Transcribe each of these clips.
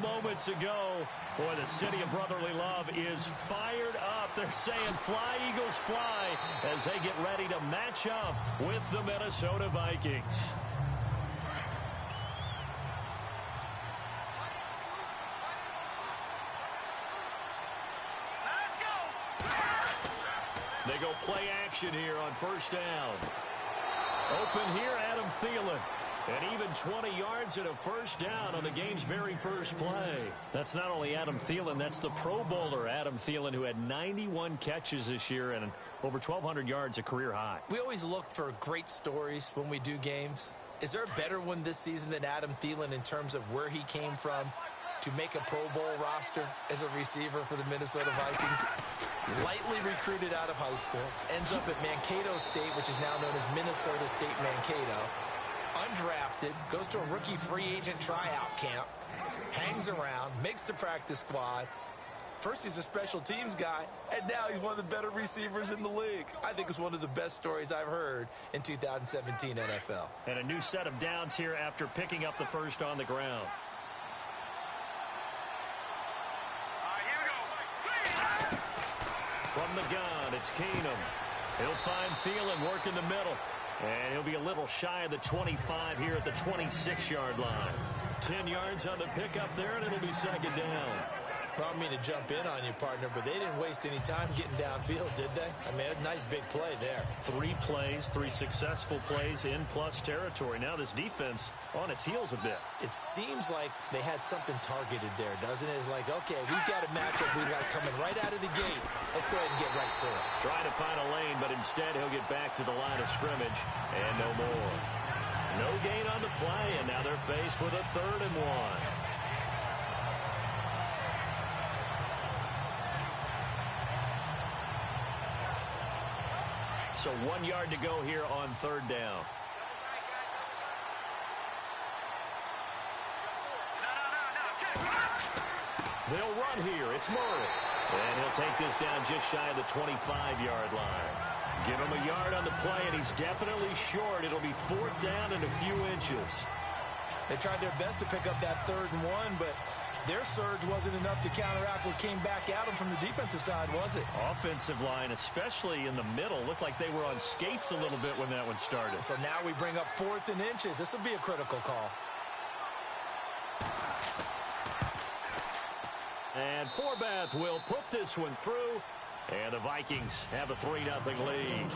moments ago. Boy, the city of brotherly love is fired up. They're saying fly, Eagles, fly, as they get ready to match up with the Minnesota Vikings. They go play action here on first down. Open here, Adam Thielen. And even 20 yards and a first down on the game's very first play. That's not only Adam Thielen, that's the Pro Bowler, Adam Thielen, who had 91 catches this year and over 1,200 yards, a career high. We always look for great stories when we do games. Is there a better one this season than Adam Thielen in terms of where he came from to make a Pro Bowl roster as a receiver for the Minnesota Vikings? Lightly recruited out of high school, ends up at Mankato State, which is now known as Minnesota State Mankato. Undrafted, goes to a rookie free agent tryout camp, hangs around, makes the practice squad. First he's a special teams guy, and now he's one of the better receivers in the league. I think it's one of the best stories I've heard in 2017 NFL. And a new set of downs here after picking up the first on the ground. From the gun, it's Keenum. He'll find Thielen working the middle. And he'll be a little shy of the 25 here at the 26-yard line. 10 yards on the pickup there, and it'll be second down. I don't mean to jump in on you, partner, but they didn't waste any time getting downfield, did they? I mean, a nice big play there. 3 plays, 3 successful plays in plus territory. Now this defense on its heels a bit. It seems like they had something targeted there, doesn't it? It's like, okay, we've got a matchup we like coming right out of the gate. Let's go ahead and get right to it. Trying to find a lane, but instead he'll get back to the line of scrimmage and no more. No gain on the play, and now they're faced with a 3rd and 1. So 1 yard to go here on 3rd down. They'll run here. It's Murray. And he'll take this down just shy of the 25-yard line. Give him a yard on the play, and he's definitely short. It'll be 4th down and a few inches. They tried their best to pick up that 3rd and 1, but their surge wasn't enough to counteract what came back at them from the defensive side, was it? Offensive line, especially in the middle, looked like they were on skates a little bit when that one started. So now we bring up 4th and inches. This will be a critical call. And Forbath will put this one through, and the Vikings have a 3-0 lead.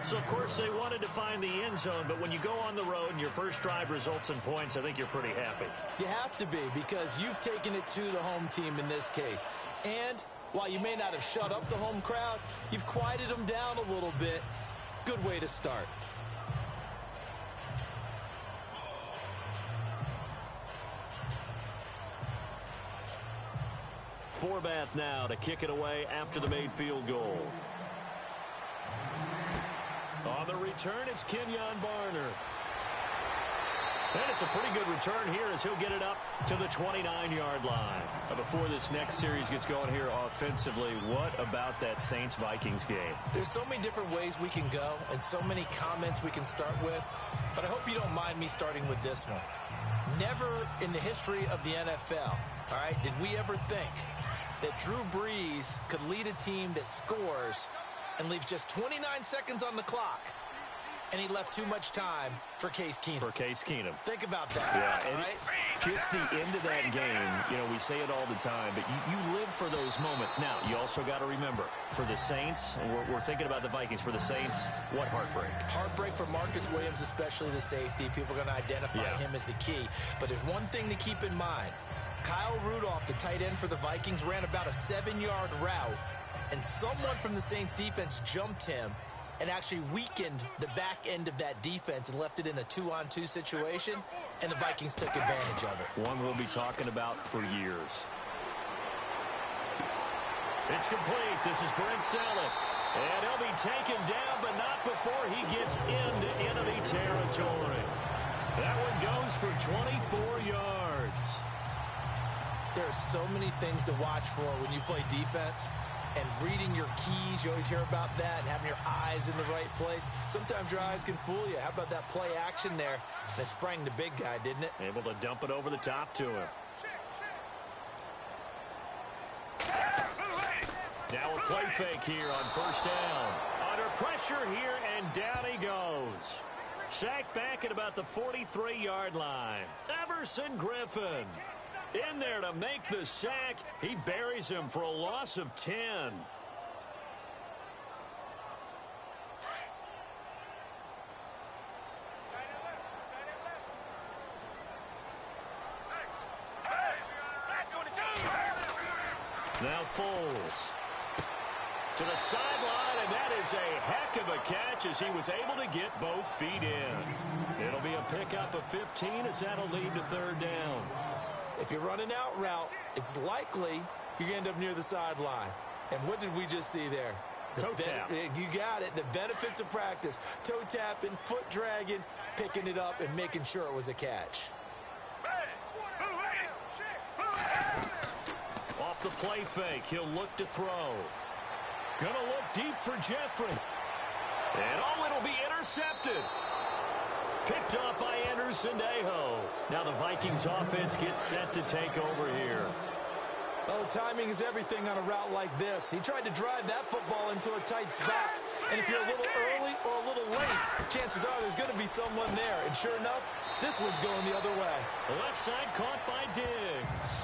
So, of course, they wanted to find the end zone, but when you go on the road and your first drive results in points, I think you're pretty happy. You have to be, because you've taken it to the home team in this case. And while you may not have shut up the home crowd, you've quieted them down a little bit. Good way to start. Forbath now to kick it away after the made field goal. On the return, it's Kenyon Barner. And it's a pretty good return here as he'll get it up to the 29-yard line. Before this next series gets going here offensively, what about that Saints-Vikings game? There's so many different ways we can go and so many comments we can start with, but I hope you don't mind me starting with this one. Never in the history of the NFL, all right, did we ever think that Drew Brees could lead a team that scores and leaves just 29 seconds on the clock, and he left too much time for Case Keenum. Think about that. Yeah, and right? Just the end of that game, you know, we say it all the time, but you live for those moments. Now, you also got to remember, for the Saints, and we're thinking about the Vikings, for the Saints, what heartbreak. Heartbreak for Marcus Williams, especially the safety. People are going to identify him as the key. But there's one thing to keep in mind. Kyle Rudolph, the tight end for the Vikings, ran about a 7-yard route, and someone from the Saints defense jumped him and actually weakened the back end of that defense and left it in a 2-on-2 situation, and the Vikings took advantage of it. One we'll be talking about for years. It's complete. This is Brent Selleck. And he'll be taken down, but not before he gets into enemy territory. That one goes for 24 yards. There are so many things to watch for when you play defense, and reading your keys, you always hear about that, and having your eyes in the right place. Sometimes your eyes can fool you. How about that play action there? That sprang the big guy, didn't it? Able to dump it over the top to him. Now a play fake here on first down. Under pressure here, and down he goes. Sacked back at about the 43-yard line. Everson Griffin in there to make the sack. He buries him for a loss of 10. Now Foles to the sideline, and that is a heck of a catch as he was able to get both feet in. It'll be a pickup of 15 as that'll lead to third down. If you're running out route, it's likely you're going to end up near the sideline. And what did we just see there? Toe tap. You got it. The benefits of practice. Toe tapping, foot dragging, picking it up, and making sure it was a catch. Off the play fake, he'll look to throw. Gonna look deep for Jeffrey. And it'll be intercepted. Picked up by Anderson-Dejo. Now the Vikings offense gets set to take over here. Oh, timing is everything on a route like this. He tried to drive that football into a tight spot. And if you're a little early or a little late, chances are there's going to be someone there. And sure enough, this one's going the other way. The left side caught by Diggs.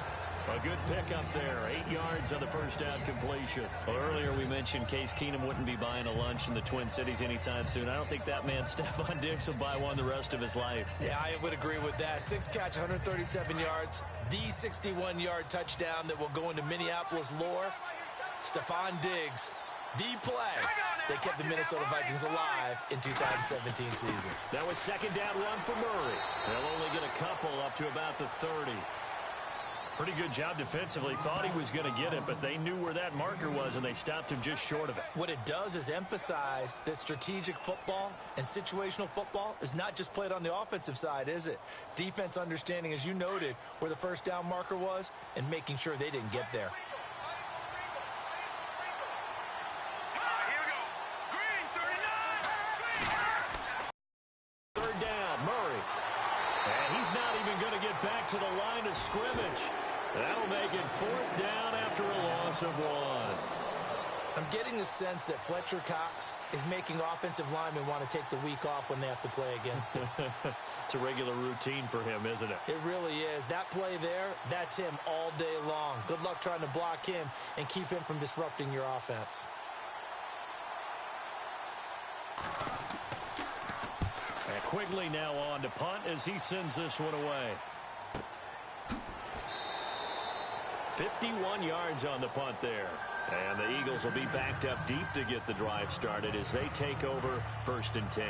A good pickup there. 8 yards on the first down completion. Well, earlier we mentioned Case Keenum wouldn't be buying a lunch in the Twin Cities anytime soon. I don't think that man, Stephon Diggs, will buy one the rest of his life. Yeah, I would agree with that. 6 catch, 137 yards. The 61-yard touchdown that will go into Minneapolis lore. Stephon Diggs, the play that kept the Minnesota Vikings alive in 2017 season. That was second down run for Murray. They'll only get a couple up to about the 30. Pretty good job defensively. Thought he was going to get it, but they knew where that marker was, and they stopped him just short of it. What it does is emphasize that strategic football and situational football is not just played on the offensive side, is it? Defense understanding, as you noted, where the first down marker was and making sure they didn't get there. Third down, Murray. And he's not even going to get back to the line of scrimmage. That'll make it fourth down after a loss of 1. I'm getting the sense that Fletcher Cox is making offensive linemen want to take the week off when they have to play against him. It's a regular routine for him, isn't it? It really is. That play there, that's him all day long. Good luck trying to block him and keep him from disrupting your offense. And Quigley now on to punt as he sends this one away. 51 yards on the punt there. And the Eagles will be backed up deep to get the drive started as they take over 1st and 10.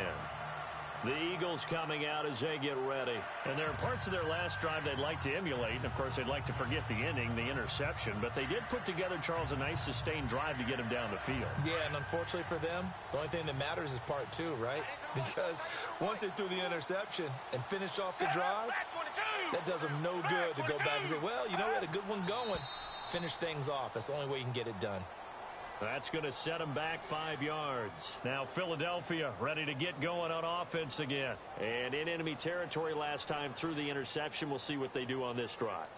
The Eagles coming out as they get ready. And there are parts of their last drive they'd like to emulate. And, of course, they'd like to forget the ending, the interception. But they did put together, Charles, a nice sustained drive to get him down the field. Yeah, and unfortunately for them, the only thing that matters is part 2, right? Because once they threw the interception and finished off the drive, that does them no good to go back and say, well, you know, we had a good one going. Finish things off. That's the only way you can get it done. That's going to set them back 5 yards. Now Philadelphia ready to get going on offense again. And in enemy territory last time through the interception. We'll see what they do on this drive.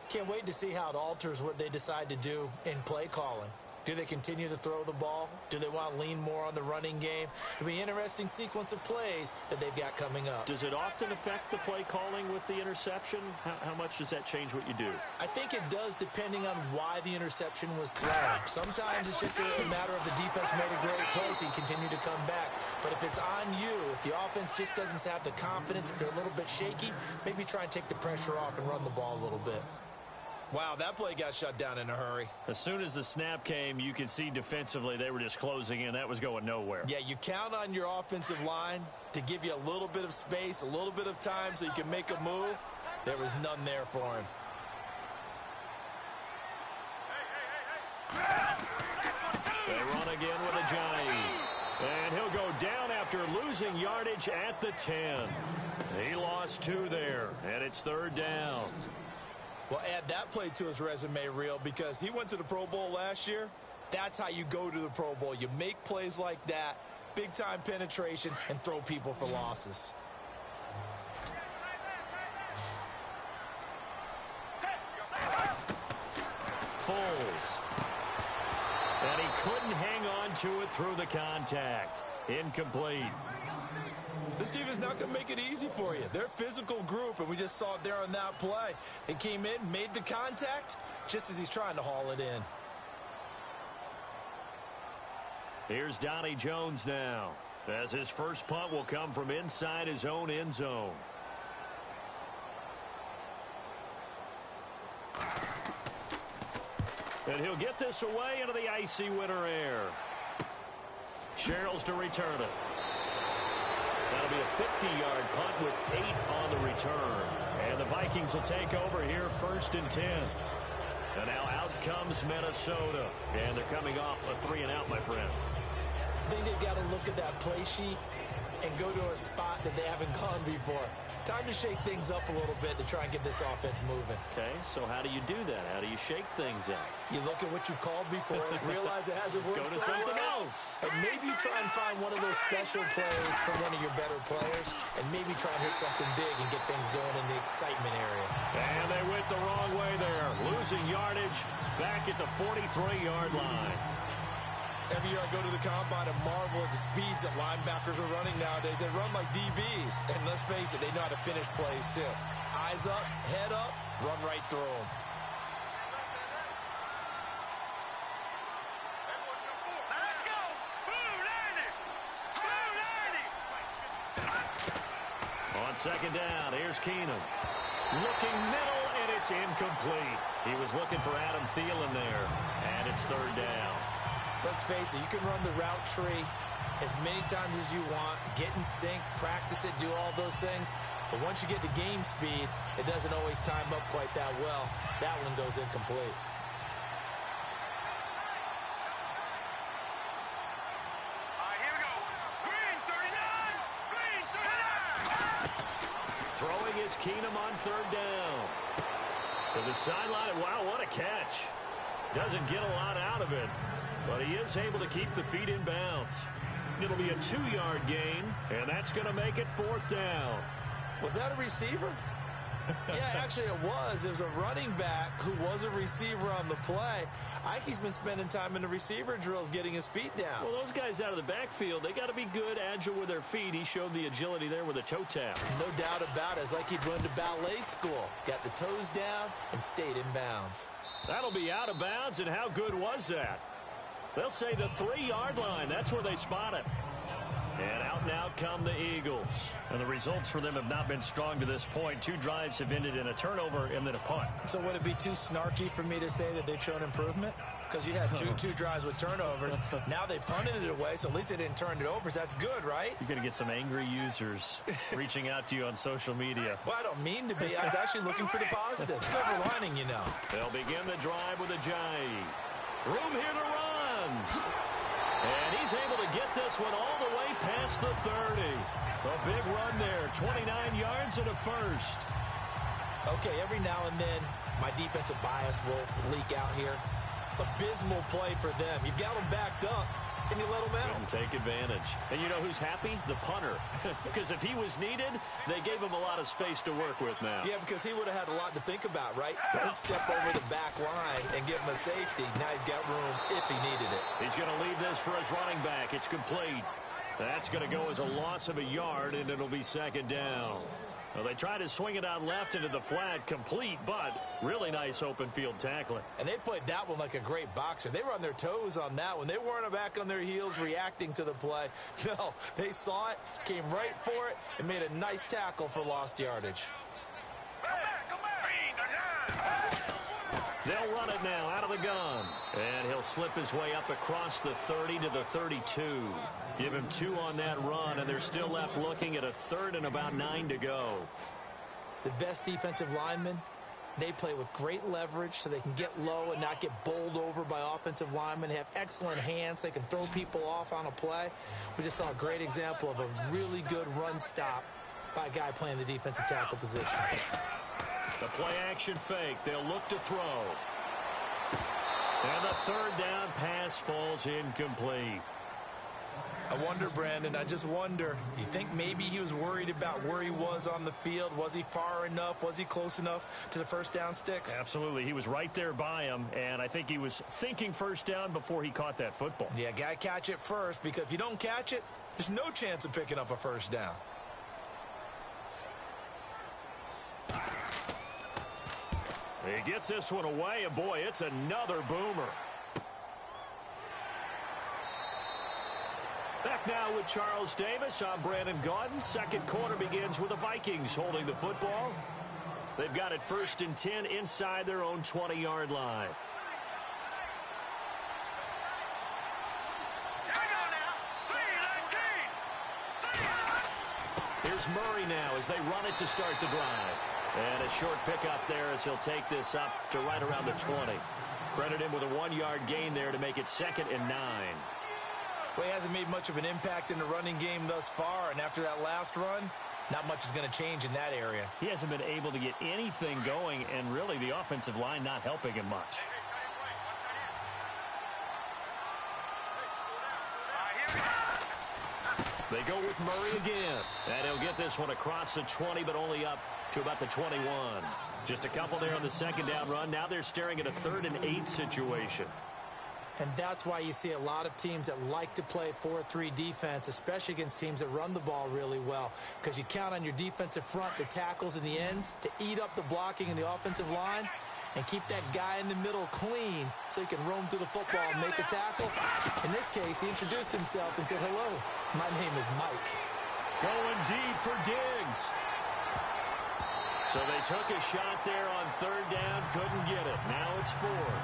Can't wait to see how it alters what they decide to do in play calling. Do they continue to throw the ball? Do they want to lean more on the running game? It'll be an interesting sequence of plays that they've got coming up. Does it often affect the play calling with the interception? How much does that change what you do? I think it does depending on why the interception was thrown. Sometimes it's just a matter of the defense made a great play, so you continue to come back. But if it's on you, if the offense just doesn't have the confidence, if they're a little bit shaky, maybe try and take the pressure off and run the ball a little bit. Wow, that play got shut down in a hurry. As soon as the snap came, you could see defensively they were just closing in. That was going nowhere. Yeah, you count on your offensive line to give you a little bit of space, a little bit of time so you can make a move. There was none there for him. They run again with a Johnny. And he'll go down after losing yardage at the 10. He lost 2 there, and it's 3rd down. Well, add that play to his resume reel because he went to the Pro Bowl last year. That's how you go to the Pro Bowl. You make plays like that, big-time penetration, and throw people for losses. Foles. And he couldn't hang on to it through the contact. Incomplete. This defense not going to make it easy for you. They're a physical group, and we just saw it there on that play. He came in, made the contact, just as he's trying to haul it in. Here's Donnie Jones now, as his first punt will come from inside his own end zone. And he'll get this away into the icy winter air. Sherrills to return it. That'll be a 50-yard punt with 8 on the return. And the Vikings will take over here 1st and 10. And now out comes Minnesota. And they're coming off a 3-and-out, my friend. I think they've got to look at that play sheet and go to a spot that they haven't gone before. Time to shake things up a little bit to try and get this offense moving. Okay, so how do you do that? How do you shake things up? You look at what you've called before, realize it hasn't worked. Go to something else. And maybe try and find one of those special plays from one of your better players, and maybe try and hit something big and get things going in the excitement area. And they went the wrong way there, losing yardage back at the 43-yard line. Every year I go to the combine and marvel at the speeds that linebackers are running nowadays. They run like DBs. And let's face it, they know how to finish plays too. Eyes up, head up, run right through them. Let's go! On second down, here's Keenum. Looking middle, and it's incomplete. He was looking for Adam Thielen there, and it's 3rd down. Let's face it, you can run the route tree as many times as you want, get in sync, practice it, do all those things. But once you get to game speed, it doesn't always time up quite that well. That one goes incomplete. All right, here we go. Green 39! Green 39! Throwing is Keenum on 3rd down. To the sideline. Wow, what a catch. Doesn't get a lot out of it, but he is able to keep the feet in bounds. It'll be a 2-yard gain, and that's going to make it 4th down. Was that a receiver? Yeah, actually it was. It was a running back who was a receiver on the play. I think he's been spending time in the receiver drills getting his feet down. Well, those guys out of the backfield, they got to be good, agile with their feet. He showed the agility there with a toe tap. No doubt about it. It's like he'd run to ballet school. Got the toes down and stayed in bounds. That'll be out of bounds, and how good was that? They'll say the 3-yard line. That's where they spot it. And out come the Eagles. And the results for them have not been strong to this point. 2 drives have ended in a turnover and then a punt. So would it be too snarky for me to say that they've shown improvement? Because you had two drives with turnovers. Now they punted it away, so at least they didn't turn it over. So that's good, right? You're going to get some angry users reaching out to you on social media. Well, I don't mean to be. I was actually looking for the positive. Silver lining, you know. They'll begin the drive with a Jai. Room here to run. And he's able to get this one all the way past the 30. A big run there, 29 yards and a first. Okay, every now and then, my defensive bias will leak out here. Abysmal play for them. You've got them backed up, and you let them out. Couldn't take advantage. And you know who's happy? The punter. Because if he was needed, they gave him a lot of space to work with now. Yeah, because he would have had a lot to think about, right? Don't step over the back line and give him a safety. Now he's got room if he needed it. He's going to leave this for his running back. It's complete. That's going to go as a loss of a yard, and it'll be 2nd down. Well, they tried to swing it out left into the flat, complete, but really nice open field tackling. And they played that one like a great boxer. They were on their toes on that one. They weren't back on their heels reacting to the play. No, they saw it, came right for it, and made a nice tackle for lost yardage. Come back. They'll run it now out of the gun. And he'll slip his way up across the 30 to the 32. Give him 2 on that run, and they're still left looking at a 3rd and about 9 to go. The best defensive linemen, they play with great leverage so they can get low and not get bowled over by offensive linemen. They have excellent hands. They can throw people off on a play. We just saw a great example of a really good run stop by a guy playing the defensive tackle position. The play-action fake. They'll look to throw. And the 3rd down pass falls incomplete. I wonder, Brandon, I just wonder, you think maybe he was worried about where he was on the field? Was he far enough? Was he close enough to the first down sticks? Absolutely. He was right there by him, and I think he was thinking first down before he caught that football. Yeah, got to catch it first, because if you don't catch it, there's no chance of picking up a first down. He gets this one away, and boy, it's another boomer. Back now with Charles Davis. I'm Brandon Gaudin. Second quarter begins with the Vikings holding the football. They've got it 1st and 10 inside their own 20-yard line. Here's Murray now as they run it to start the drive. And a short pickup there as he'll take this up to right around the 20. Credit him with a 1-yard gain there to make it 2nd and 9. Well, he hasn't made much of an impact in the running game thus far, and after that last run, not much is going to change in that area. He hasn't been able to get anything going, and really the offensive line not helping him much. They go with Murray again, and he'll get this one across the 20, but only up to about the 21. Just a couple there on the second down run. Now they're staring at a 3rd and 8 situation. And that's why you see a lot of teams that like to play 4-3 defense, especially against teams that run the ball really well, because you count on your defensive front, the tackles and the ends, to eat up the blocking in the offensive line and keep that guy in the middle clean so he can roam through the football and make a tackle. In this case, he introduced himself and said, "Hello, my name is Mike." Going deep for Diggs. So they took a shot there on 3rd down, couldn't get it. Now it's 4th.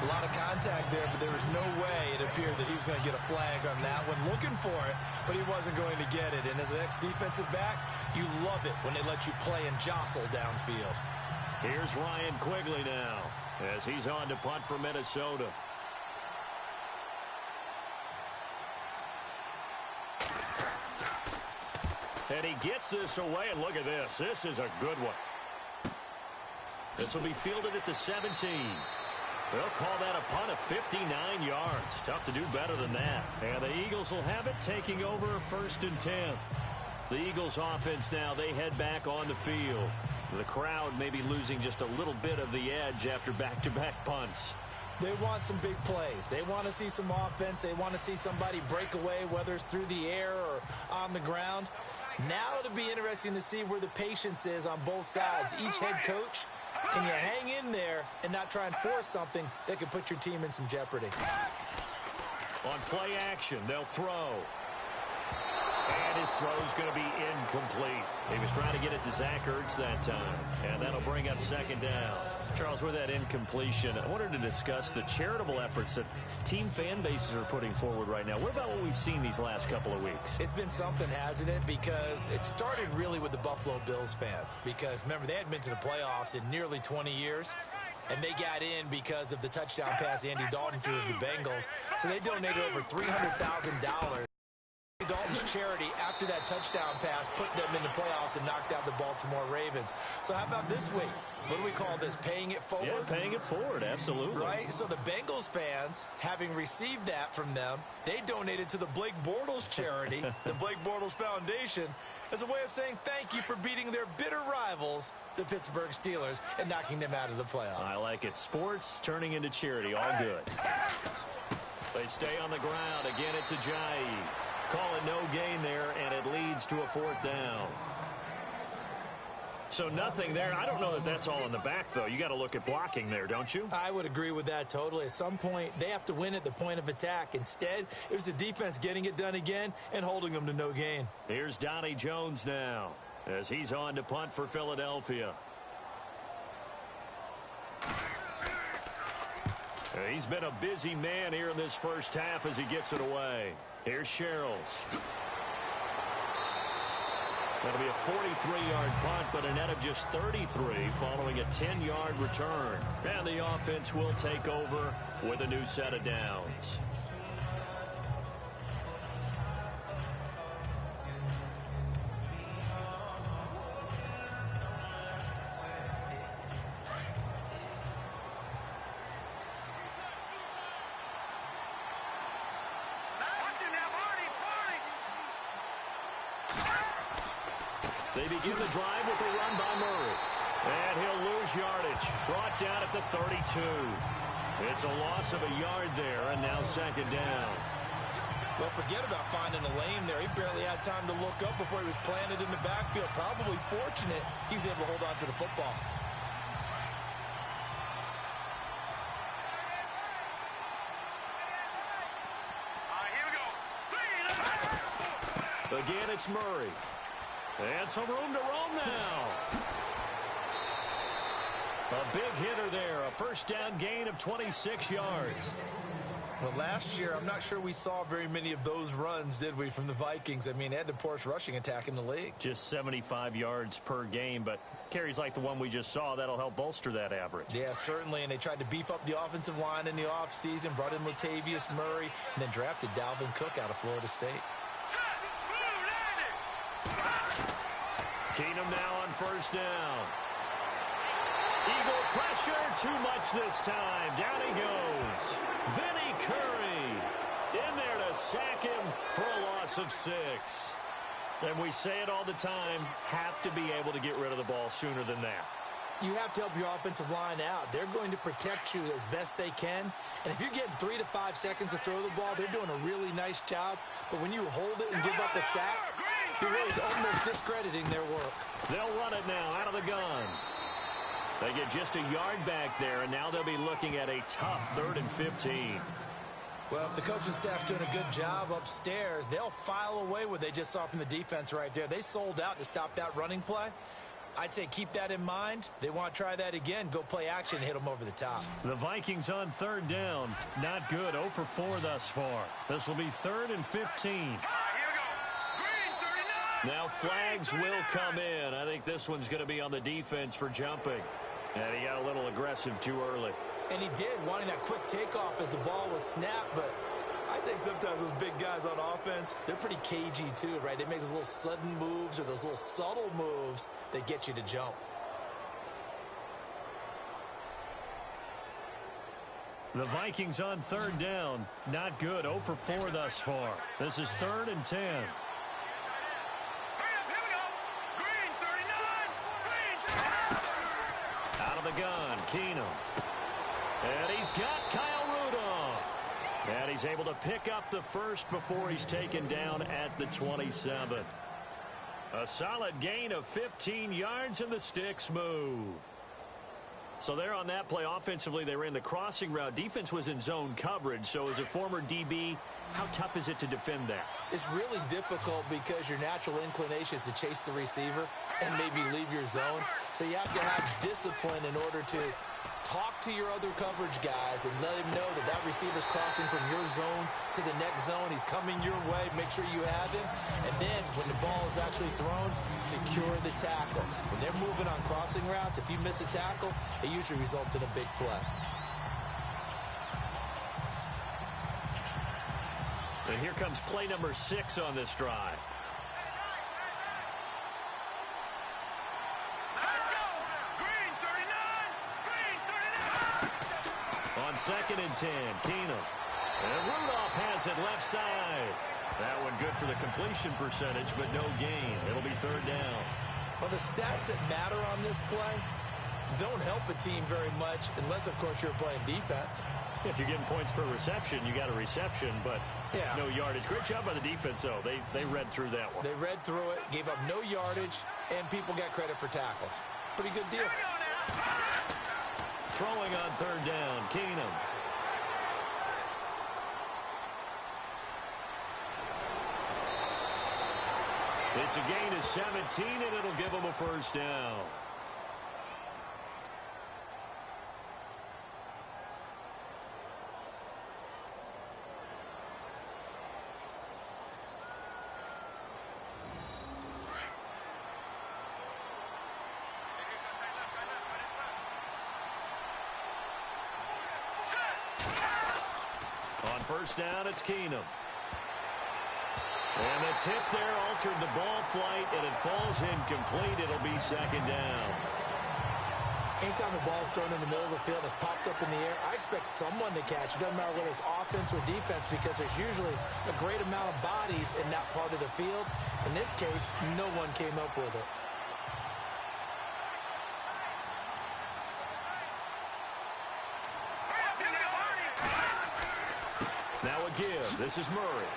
A lot of contact there, but there was no way it appeared that he was going to get a flag on that one. Looking for it, but he wasn't going to get it. And as an ex-defensive back, you love it when they let you play and jostle downfield. Here's Ryan Quigley now as he's on to punt for Minnesota. And he gets this away, and look at this. This is a good one. This will be fielded at the 17. They'll call that a punt of 59 yards. Tough to do better than that. And the Eagles will have it, taking over 1st and 10. The Eagles offense now, they head back on the field. The crowd may be losing just a little bit of the edge after back-to-back punts. They want some big plays. They want to see some offense. They want to see somebody break away, whether it's through the air or on the ground. Now it'll be interesting to see where the patience is on both sides. Each head coach, can you hang in there and not try and force something that could put your team in some jeopardy? On play action, they'll throw. And his throw's going to be incomplete. He was trying to get it to Zach Ertz that time. And that'll bring up 2nd down. Charles, with that incompletion, I wanted to discuss the charitable efforts that team fan bases are putting forward right now. What about what we've seen these last couple of weeks? It's been something, hasn't it? Because it started really with the Buffalo Bills fans. Because, remember, they hadn't been to the playoffs in nearly 20 years. And they got in because of the touchdown pass Andy Dalton threw of the Bengals. So they donated over $300,000. Dalton's charity after that touchdown pass put them in the playoffs and knocked out the Baltimore Ravens. So how about this week? What do we call this? Paying it forward? Yeah, paying it forward, absolutely. Right? So the Bengals fans, having received that from them, they donated to the Blake Bortles charity, the Blake Bortles Foundation, as a way of saying thank you for beating their bitter rivals, the Pittsburgh Steelers, and knocking them out of the playoffs. I like it. Sports turning into charity, all good. They stay on the ground. Again, it's Ajayi. Call it no gain there, and it leads to a 4th down. So nothing there. I don't know that that's all in the back, though. You got to look at blocking there, don't you? I would agree with that totally. At some point, they have to win at the point of attack. Instead, it was the defense getting it done again and holding them to no gain. Here's Donnie Jones now as he's on to punt for Philadelphia. He's been a busy man here in this first half as he gets it away. Here's Sherrills. That'll be a 43-yard punt, but a net of just 33 following a 10-yard return. And the offense will take over with a new set of downs. Watch him now, Marty. They begin the drive with a run by Murray. And he'll lose yardage. Brought down at the 32. It's a loss of a yard there, and now second down. Well, forget about finding a lane there. He barely had time to look up before he was planted in the backfield. Probably fortunate he was able to hold on to the football. Again, it's Murray. And some room to roam now. A big hitter there. A first down gain of 26 yards. Well, last year, I'm not sure we saw very many of those runs, did we, from the Vikings? I mean, they had the poorest rushing attack in the league. Just 75 yards per game, but carries like the one we just saw, that'll help bolster that average. Yeah, certainly, and they tried to beef up the offensive line in the offseason, brought in Latavius Murray, and then drafted Dalvin Cook out of Florida State. Keenum now on first down. Eagle pressure, too much this time. Down he goes. Vinny Curry in there to sack him for a loss of 6. And we say it all the time, have to be able to get rid of the ball sooner than that. You have to help your offensive line out. They're going to protect you as best they can. And if you're getting 3 to 5 seconds to throw the ball, they're doing a really nice job. But when you hold it and give up a sack, you're really almost discrediting their work. They'll run it now out of the gun. They get just a yard back there, and now they'll be looking at a tough 3rd and 15. Well, if the coaching staff's doing a good job upstairs, they'll file away what they just saw from the defense right there. They sold out to stop that running play. I'd say keep that in mind. They want to try that again. Go play action and hit them over the top. The Vikings on 3rd down. Not good. 0 for 4 thus far. This will be 3rd and 15. Now flags will come in. I think this one's going to be on the defense for jumping. And he got a little aggressive too early. And he did, wanting that quick takeoff as the ball was snapped. But I think sometimes those big guys on offense, they're pretty cagey too, right? They make those little sudden moves or those little subtle moves that get you to jump. The Vikings on 3rd down. Not good. 0 for 4 thus far. This is 3rd and 10. Out of the gun, Keenum. And he's got Kyle Rudolph. And he's able to pick up the first before he's taken down at the 27. A solid gain of 15 yards, and the sticks move. So there on that play, offensively, they ran the crossing route. Defense was in zone coverage. So as a former DB, how tough is it to defend that? It's really difficult because your natural inclination is to chase the receiver and maybe leave your zone. So you have to have discipline in order to talk to your other coverage guys and let him know that that receiver's crossing from your zone to the next zone. He's coming your way. Make sure you have him. And then when the ball is actually thrown, secure the tackle. When they're moving on crossing routes, if you miss a tackle, it usually results in a big play. And here comes play number 6 on this drive. On 2nd and 10, Keenum. And Rudolph has it left side. That one good for the completion percentage, but no gain. It'll be 3rd down. Well, the stats that matter on this play don't help a team very much unless, of course, you're playing defense. If you're getting points per reception, you got a reception, but no yardage. Great job by the defense, though. They read through that one. They read through it, gave up no yardage, and people got credit for tackles. Pretty good deal. Throwing on 3rd down, Keenum. It's a gain of 17, and it'll give them a first down. On first down, it's Keenum. And the tip there altered the ball flight, and it falls incomplete. It'll be 2nd down. Anytime the ball's thrown in the middle of the field and it's popped up in the air, I expect someone to catch. It doesn't matter whether it's offense or defense because there's usually a great amount of bodies in that part of the field. In this case, no one came up with it. This is Murray.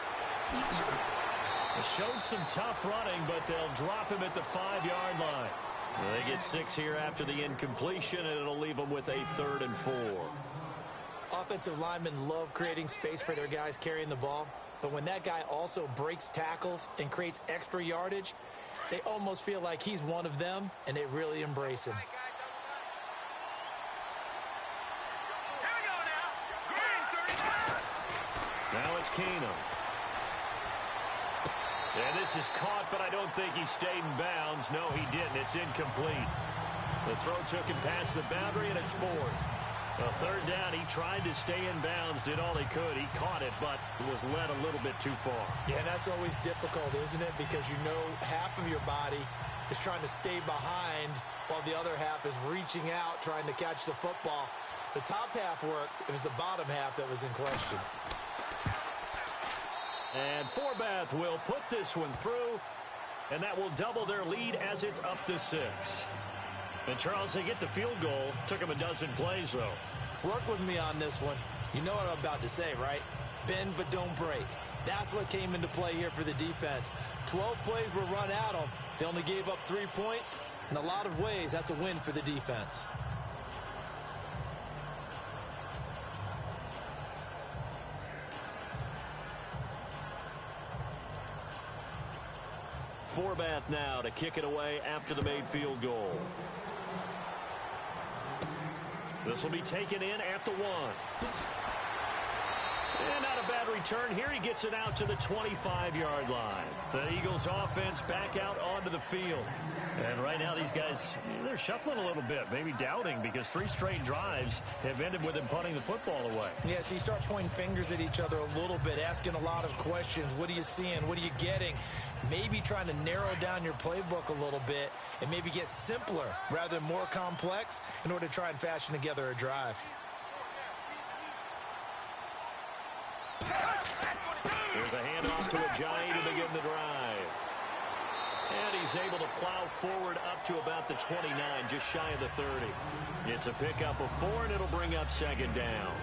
They showed some tough running, but they'll drop him at the 5-yard line. They get 6 here after the incompletion, and it'll leave them with a 3rd and 4. Offensive linemen love creating space for their guys carrying the ball, but when that guy also breaks tackles and creates extra yardage, they almost feel like he's one of them, and they really embrace him. Here we go now. Green, 35. Now it's Keenum. And this is caught, but I don't think he stayed in bounds. No, he didn't. It's incomplete. The throw took him past the boundary, and it's 4th. A 3rd down, he tried to stay in bounds, did all he could. He caught it, but was led a little bit too far. Yeah, and that's always difficult, isn't it? Because you know half of your body is trying to stay behind while the other half is reaching out, trying to catch the football. The top half worked. It was the bottom half that was in question. And Forbath will put this one through, and that will double their lead as it's up to 6. And, Charles, they get the field goal. Took them a dozen plays, though. Work with me on this one. You know what I'm about to say, right? Bend but don't break. That's what came into play here for the defense. 12 plays were run at them. They only gave up 3 points. In a lot of ways, that's a win for the defense. Forbath now to kick it away after the made field goal. This will be taken in at the 1. And not a bad return here. He gets it out to the 25-yard line. The Eagles offense back out onto the field. And right now these guys, they're shuffling a little bit, maybe doubting, because 3 straight drives have ended with them punting the football away. Yeah, so you start pointing fingers at each other a little bit, asking a lot of questions. What are you seeing? What are you getting? Maybe trying to narrow down your playbook a little bit and maybe get simpler rather than more complex in order to try and fashion together a drive. There's a handoff to Ajayi to begin the drive. And he's able to plow forward up to about the 29, just shy of the 30. It's a pickup of 4, and it'll bring up 2nd down.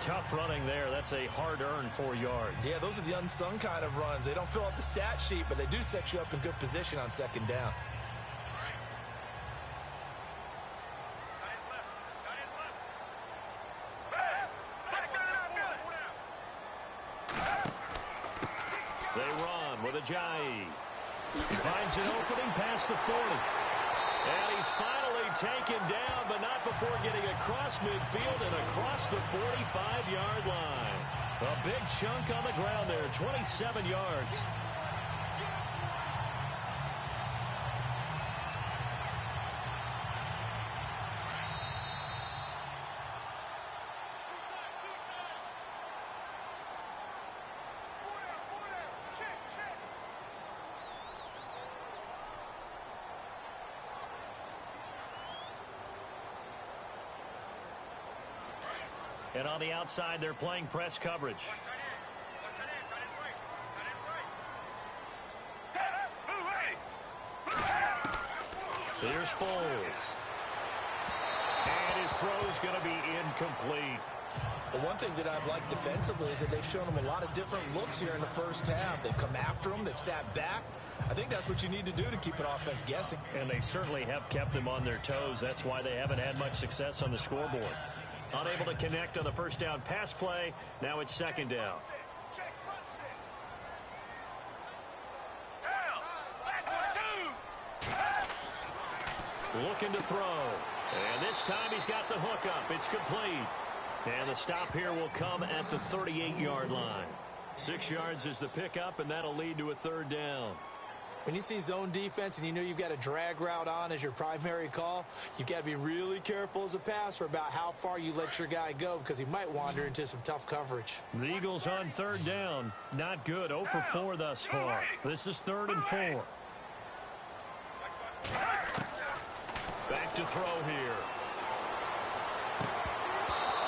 Tough running there. That's a hard-earned 4 yards. Yeah, those are the unsung kind of runs. They don't fill out the stat sheet, but they do set you up in good position on 2nd down. They run with Ajayi. He finds an opening past the 40. And he's finally taken down, but not before getting across midfield and across the 45-yard line. A big chunk on the ground there, 27 yards. And on the outside, they're playing press coverage. Here's Foles. And his throw's going to be incomplete. Well, one thing that I've liked defensively is that they've shown them a lot of different looks here in the first half. They've come after them. They've sat back. I think that's what you need to do to keep an offense guessing. And they certainly have kept them on their toes. That's why they haven't had much success on the scoreboard. Unable to connect on the first down pass play. Now it's 2nd down. Looking to throw. And this time he's got the hook up. It's complete. And the stop here will come at the 38-yard line. 6 yards is the pickup, and that'll lead to a 3rd down. When you see zone defense and you know you've got a drag route on as your primary call, you've got to be really careful as a passer about how far you let your guy go because he might wander into some tough coverage. The Eagles on 3rd down. Not good. 0 for 4 thus far. This is 3rd and 4. Back to throw here.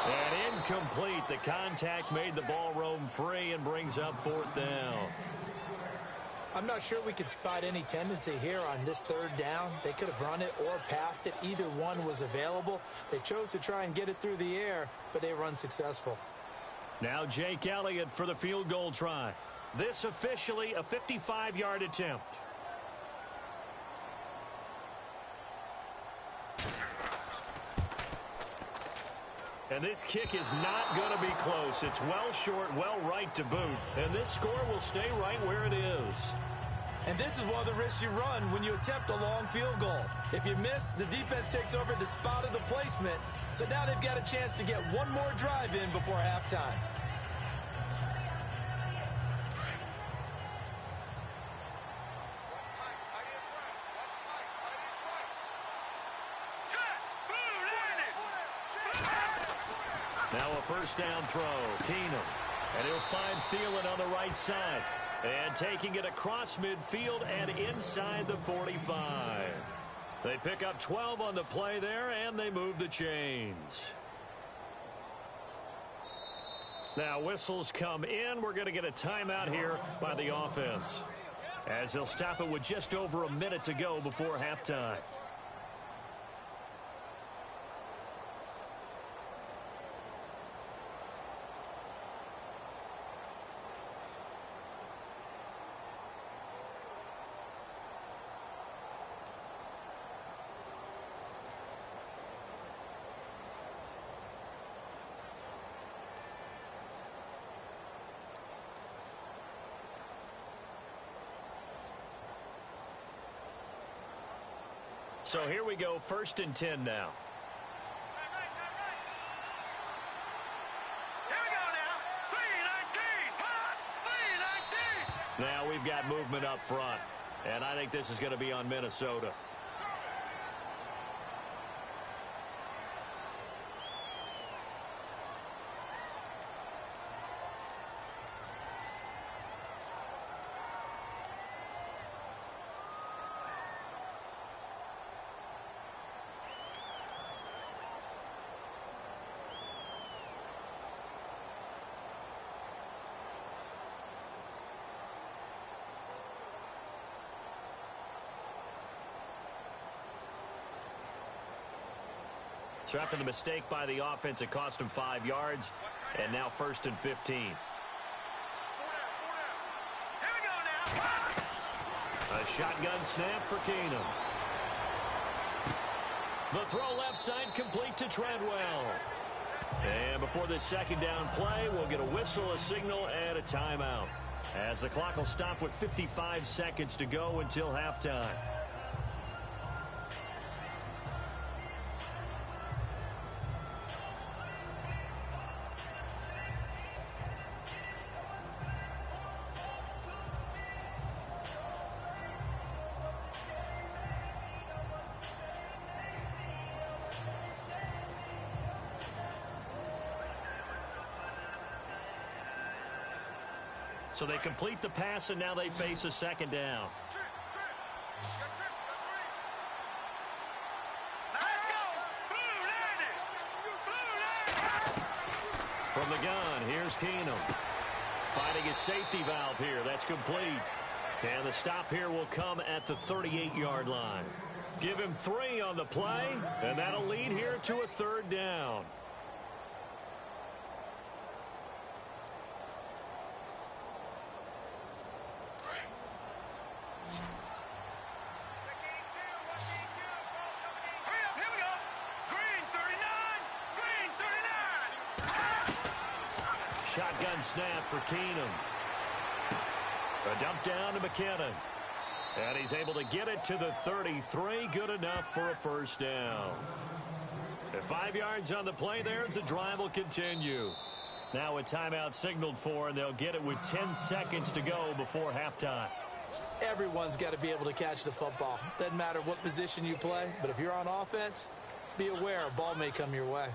And incomplete. The contact made the ball roam free and brings up 4th down. I'm not sure we could spot any tendency here on this 3rd down. They could have run it or passed it. Either one was available. They chose to try and get it through the air, but they were unsuccessful. Now Jake Elliott for the field goal try. This officially a 55-yard attempt. And this kick is not going to be close. It's well short, well right to boot. And this score will stay right where it is. And this is one of the risks you run when you attempt a long field goal. If you miss, the defense takes over the spot of the placement. So now they've got a chance to get one more drive in before halftime. Now a first down throw. Keenum. And he'll find Thielen on the right side. And taking it across midfield and inside the 45. They pick up 12 on the play there, and they move the chains. Now whistles come in. We're going to get a timeout here by the offense, as they'll stop it with just over a minute to go before halftime. So here we go, 1st and 10 now. Here we go now. 3-19. 3-19. Now we've got movement up front, and I think this is going to be on Minnesota. So after the mistake by the offense, it cost him 5 yards, and now 1st and 15. Here we go now. A shotgun snap for Keenum. The throw left side complete to Treadwell. And before this second down play, we'll get a whistle, a signal, and a timeout, as the clock will stop with 55 seconds to go until halftime. So they complete the pass, and now they face a second down. Let's go. Blue landed. From the gun, here's Keenum. Finding his safety valve here. That's complete. And the stop here will come at the 38-yard line. Give him 3 on the play, and that'll lead here to a 3rd down. Shotgun snap for Keenum. A dump down to McKinnon. And he's able to get it to the 33. Good enough for a 1st down. At 5 yards on the play there, the drive will continue. Now a timeout signaled for, and they'll get it with 10 seconds to go before halftime. Everyone's got to be able to catch the football. Doesn't matter what position you play, but if you're on offense, be aware a ball may come your way.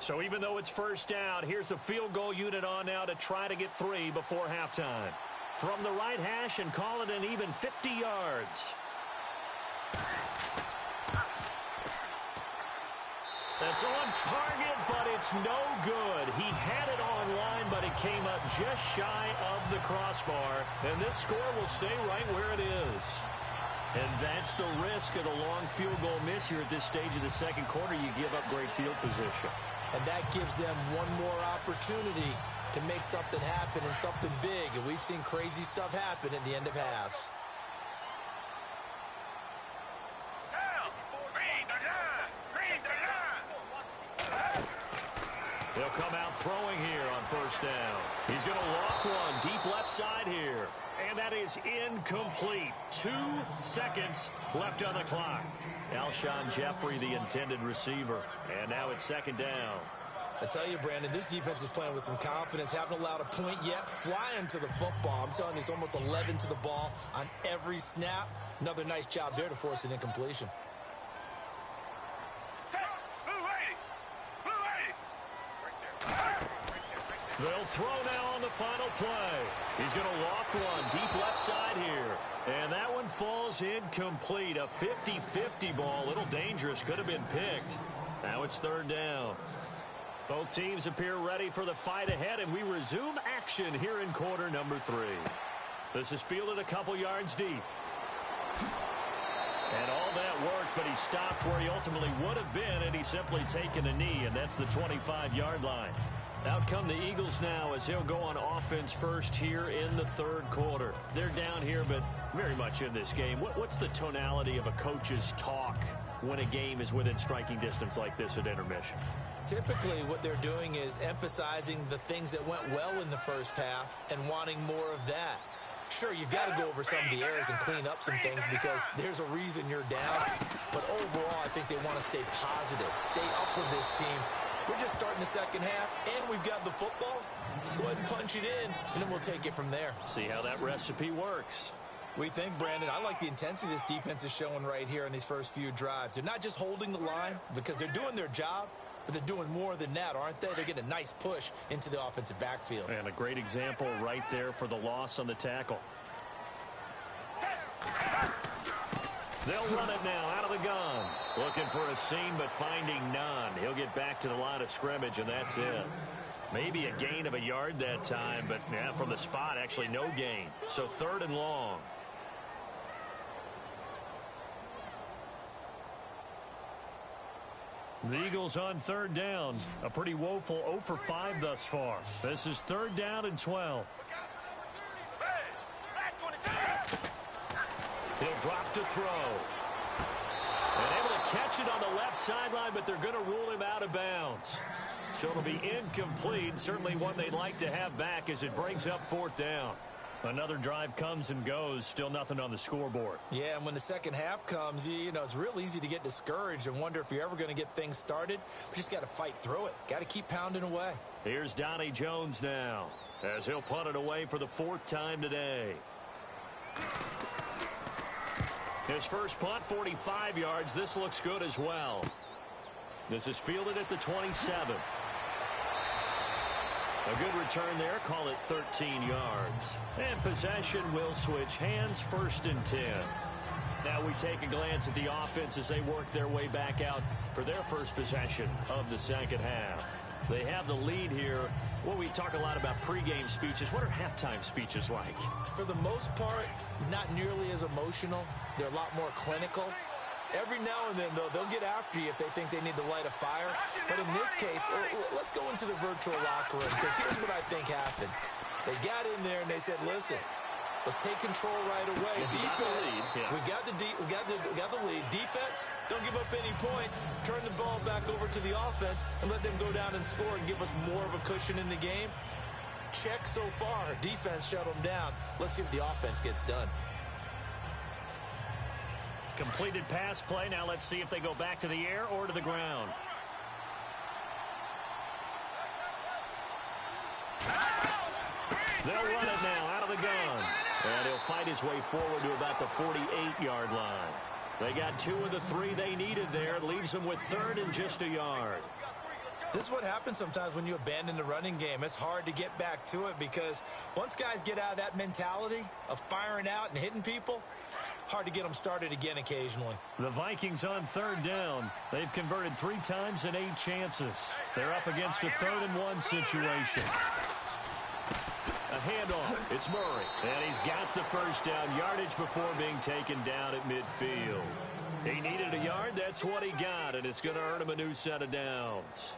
So even though it's 1st down, here's the field goal unit on now to try to get 3 before halftime. from the right hash and call it an even 50 yards. That's on target, but it's no good. He had it online, but it came up just shy of the crossbar. And this score will stay right where it is. And that's the risk of the long field goal miss here at this stage of the second quarter. You give up great field position. And that gives them one more opportunity to make something happen and something big. And we've seen crazy stuff happen at the end of halves. They'll come out throwing here on first down. He's going to loft one deep left side here. And that is incomplete. 2 seconds left on the clock. Alshon Jeffrey, the intended receiver. And now it's second down. I tell you, Brandon, this defense is playing with some confidence. Haven't allowed a point yet. Flying to the football. I'm telling you, it's almost 11 to the ball on every snap. Another nice job there to force an incompletion. They'll throw now on the final play. He's going to loft one deep left side here. And that one falls incomplete. A 50-50 ball. A little dangerous. Could have been picked. Now it's third down. Both teams appear ready for the fight ahead, and we resume action here in quarter number 3. This is fielded a couple yards deep. And all that worked, but he stopped where he ultimately would have been, and he's simply taken a knee, and that's the 25-yard line. Out come the Eagles now as he'll go on offense first here in the third quarter. They're down here, but very much in this game. What's the tonality of a coach's talk when a game is within striking distance like this at intermission? Typically, what they're doing is emphasizing the things that went well in the first half and wanting more of that. Sure, you've got to go over some of the errors and clean up some things because there's a reason you're down. But overall, I think they want to stay positive, stay up with this team. We're just starting the second half, and we've got the football. Let's go ahead and punch it in, and then we'll take it from there. See how that recipe works. We think, Brandon, I like the intensity this defense is showing right here in these first few drives. They're not just holding the line because they're doing their job, but they're doing more than that, aren't they? They're getting a nice push into the offensive backfield. And a great example right there for the loss on the tackle. They'll run it now out of the gun. Looking for a seam, but finding none. He'll get back to the line of scrimmage, and that's it. Maybe a gain of a yard that time, but yeah, from the spot, actually no gain. So third and long. The Eagles on third down. A pretty woeful 0 for 5 thus far. This is third down and 12. He'll drop to throw. And able to catch it on the left sideline, but they're going to rule him out of bounds. So it'll be incomplete. Certainly one they'd like to have back as it brings up fourth down. Another drive comes and goes. Still nothing on the scoreboard. Yeah, and when the second half comes, you know, it's real easy to get discouraged and wonder if you're ever going to get things started. But you just got to fight through it. Got to keep pounding away. Here's Donnie Jones now as he'll punt it away for the 4th time today. His first punt, 45 yards. This looks good as well. This is fielded at the 27. A good return there. Call it 13 yards. And possession will switch hands, 1st and 10. Now we take a glance at the offense as they work their way back out for their first possession of the second half. They have the lead here. Well, we talk a lot about pregame speeches. What are halftime speeches like? For the most part, not nearly as emotional. They're a lot more clinical. Every now and then, though, they'll get after you if they think they need to light a fire. But in this case, let's go into the virtual locker room, because here's what I think happened. They got in there and they said, listen, let's take control right away. Defense, we got the lead. Defense, don't give up any points. Turn the ball back over to the offense and let them go down and score and give us more of a cushion in the game. Check so far. Defense shut them down. Let's see if the offense gets done. Completed pass play. Now let's see if they go back to the air or to the ground. They'll run it now out of the gun. And he'll fight his way forward to about the 48-yard line. They got 2 of the 3 they needed there. Leaves them with 3rd and just a yard. This is what happens sometimes when you abandon the running game. It's hard to get back to it because once guys get out of that mentality of firing out and hitting people, hard to get them started again occasionally. The Vikings on third down. They've converted 3 times in 8 chances. They're up against a 3rd-and-1 situation. A handoff. It's Murray. And he's got the first down yardage before being taken down at midfield. He needed a yard. That's what he got, and it's going to earn him a new set of downs.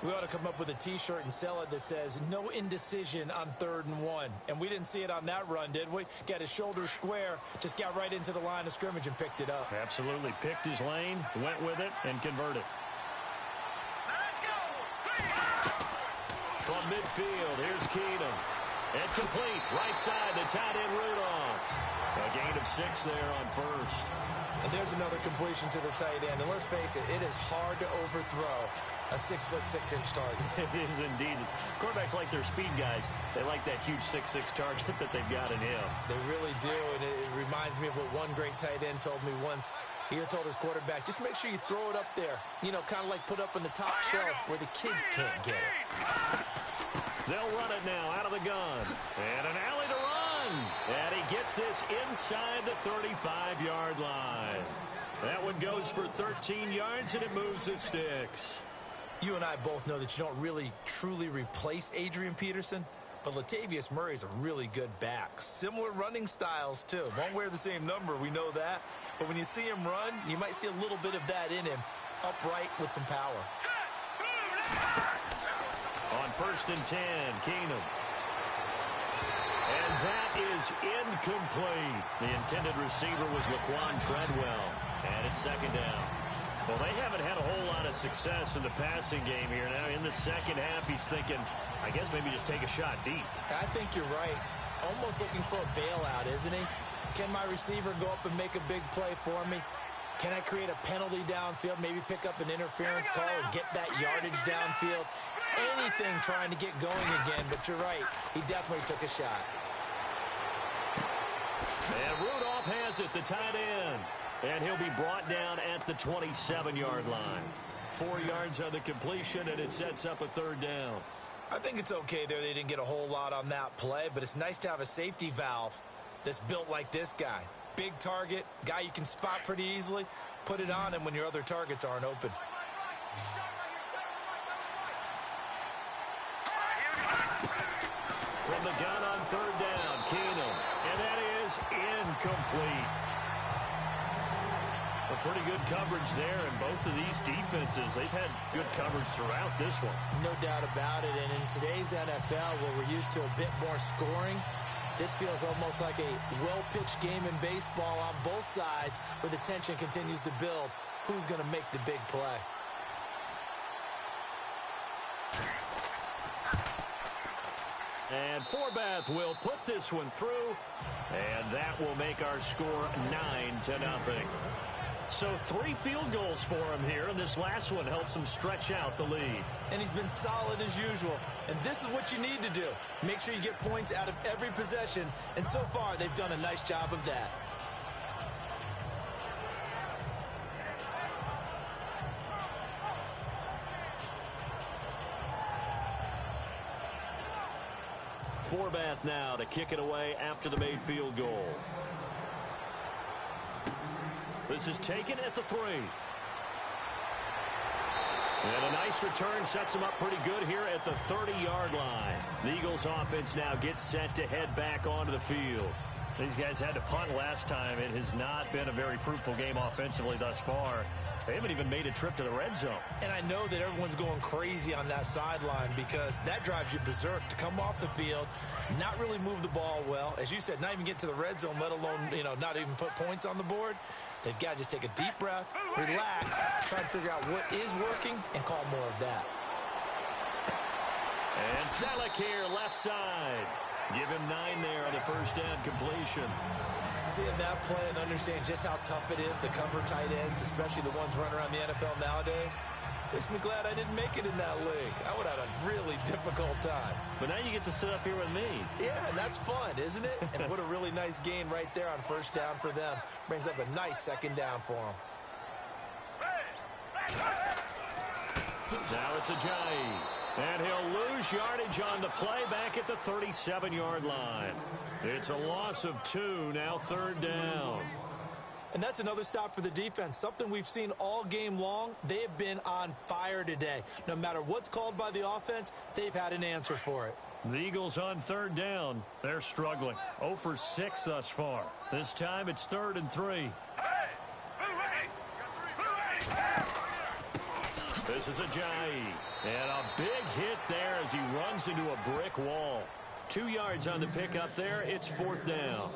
We ought to come up with a T-shirt and sell it that says, no indecision on 3rd and 1. And we didn't see it on that run, did we? Got his shoulder square, just got right into the line of scrimmage and picked it up. Absolutely. Picked his lane, went with it, and converted. Let's go. From midfield, here's Keenum. And complete, right side, the tight end Rudolph. A gain of 6 there on first. And there's another completion to the tight end. And let's face it, it is hard to overthrow a 6'6" target. It is indeed. Quarterbacks like their speed guys. They like that huge 6'6" target that they've got in him. They really do, and it reminds me of what one great tight end told me once. He had told his quarterback, just make sure you throw it up there. You know, kind of like put up on the top shelf where the kids can't get it. They'll run it now out of the gun. And an alley to run. And he gets this inside the 35-yard line. That one goes for 13 yards, and it moves the sticks. You and I both know that you don't really truly replace Adrian Peterson, but Latavius Murray is a really good back. Similar running styles, too. Won't wear the same number, we know that. But when you see him run, you might see a little bit of that in him, upright with some power. On 1st and 10, Keenum. And that is incomplete. The intended receiver was Laquan Treadwell. And it's 2nd down. Well, they haven't had a whole lot of success in the passing game here. Now, in the second half, he's thinking, I guess maybe just take a shot deep. I think you're right. Almost looking for a bailout, isn't he? Can my receiver go up and make a big play for me? Can I create a penalty downfield, maybe pick up an interference call and get that yardage downfield? Anything trying to get going again, but you're right. He definitely took a shot. And Rudolph has it, the tight end. And he'll be brought down at the 27-yard line. 4 yards on the completion, and it sets up a 3rd down. I think it's okay there. They didn't get a whole lot on that play, but it's nice to have a safety valve that's built like this guy. Big target, guy you can spot pretty easily. Put it on him when your other targets aren't open. From the gun on 3rd down, Keenum. And that is incomplete. A pretty good coverage there, and both of these defenses, they've had good coverage throughout this one. No doubt about it, and in today's NFL, where we're used to a bit more scoring, this feels almost like a well-pitched game in baseball on both sides, where the tension continues to build. Who's going to make the big play? And Forbath will put this one through, and that will make our score 9-0. So 3 field goals for him here, and this last one helps him stretch out the lead. And he's been solid as usual. And this is what you need to do. Make sure you get points out of every possession. And so far, they've done a nice job of that. Forbath now to kick it away after the made field goal. This is taken at the 3. And a nice return sets him up pretty good here at the 30-yard line. The Eagles offense now gets set to head back onto the field. These guys had to punt last time. It has not been a very fruitful game offensively thus far. They haven't even made a trip to the red zone. And I know that everyone's going crazy on that sideline because that drives you berserk to come off the field, not really move the ball well. As you said, not even get to the red zone, let alone, not even put points on the board. They've got to just take a deep breath, relax, try to figure out what is working, and call more of that. And Selleck here, left side. Give him 9 there on the first down completion. Seeing that play and understand just how tough it is to cover tight ends, especially the ones running around the NFL nowadays, makes me glad I didn't make it in that league. I would have had a really difficult time. But now you get to sit up here with me. Yeah, and that's fun, isn't it? And what a really nice gain right there on first down for them. Brings up a nice 2nd down for them. Now it's Ajayi. And he'll lose yardage on the play back at the 37-yard line. It's a loss of 2, now third down. And that's another stop for the defense. Something we've seen all game long. They have been on fire today. No matter what's called by the offense, they've had an answer for it. The Eagles on third down. They're struggling. 0 for 6 thus far. This time it's 3rd and 3. This is Ajayi. And a big hit there as he runs into a brick wall. 2 yards on the pickup there. It's 4th down.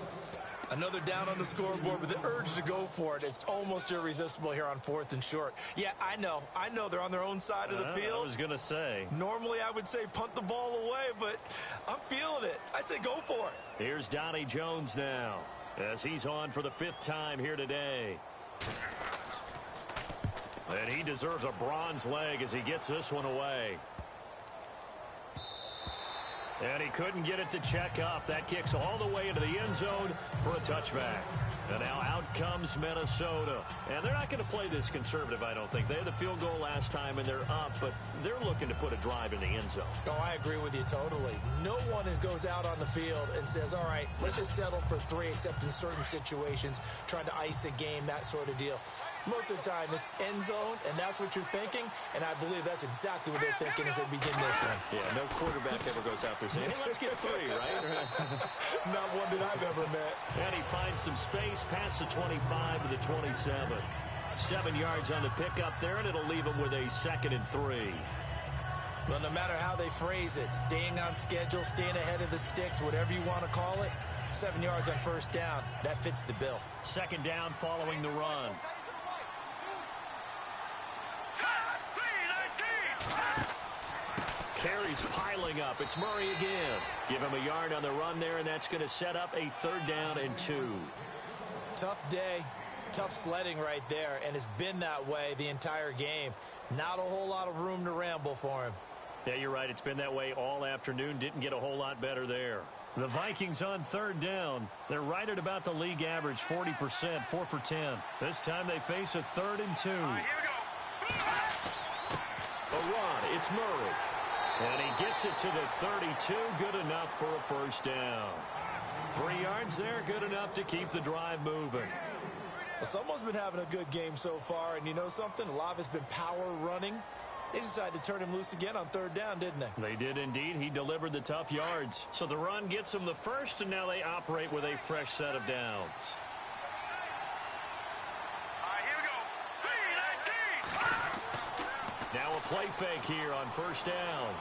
Another down on the scoreboard, but the urge to go for it is almost irresistible here on 4th and short. Yeah, I know they're on their own side of the field. I was going to say. Normally I would say punt the ball away, but I'm feeling it. I say go for it. Here's Donnie Jones now as he's on for the 5th time here today. And he deserves a bronze leg as he gets this one away. And he couldn't get it to check up. That kicks all the way into the end zone for a touchback. And now out comes Minnesota. And they're not going to play this conservative, I don't think. They had the field goal last time, and they're up, but they're looking to put a drive in the end zone. Oh, I agree with you totally. No one goes out on the field and says, all right, let's just settle for 3, except in certain situations, trying to ice a game, that sort of deal. Most of the time, it's end zone, and that's what you're thinking, and I believe that's exactly what they're thinking as they begin this one. Yeah, no quarterback ever goes out there saying, hey, let's get 3, right? Not one that I've ever met. And he finds some space past the 25 to the 27. 7 yards on the pickup there, and it'll leave him with a 2nd and 3. Well, no matter how they phrase it, staying on schedule, staying ahead of the sticks, whatever you want to call it, 7 yards on 1st down, that fits the bill. 2nd down following the run. Carries piling up. It's Murray again. Give him a yard on the run there, and that's going to set up a 3rd down and 2. Tough day, tough sledding right there, and it's been that way the entire game. Not a whole lot of room to ramble for him. Yeah, you're right. It's been that way all afternoon. Didn't get a whole lot better there. The Vikings on 3rd down. They're right at about the league average, 40%, 4 for 10. This time they face a 3rd and 2. Here we go. A run. It's Murray. And he gets it to the 32. Good enough for a 1st down. 3 yards there. Good enough to keep the drive moving. Well, someone's been having a good game so far, and you know something? A lot of it's been power running. They decided to turn him loose again on 3rd down, didn't they? They did indeed. He delivered the tough yards. So the run gets them the 1st, and now they operate with a fresh set of downs. Here we go. 3-19. Now a play fake here on 1st down.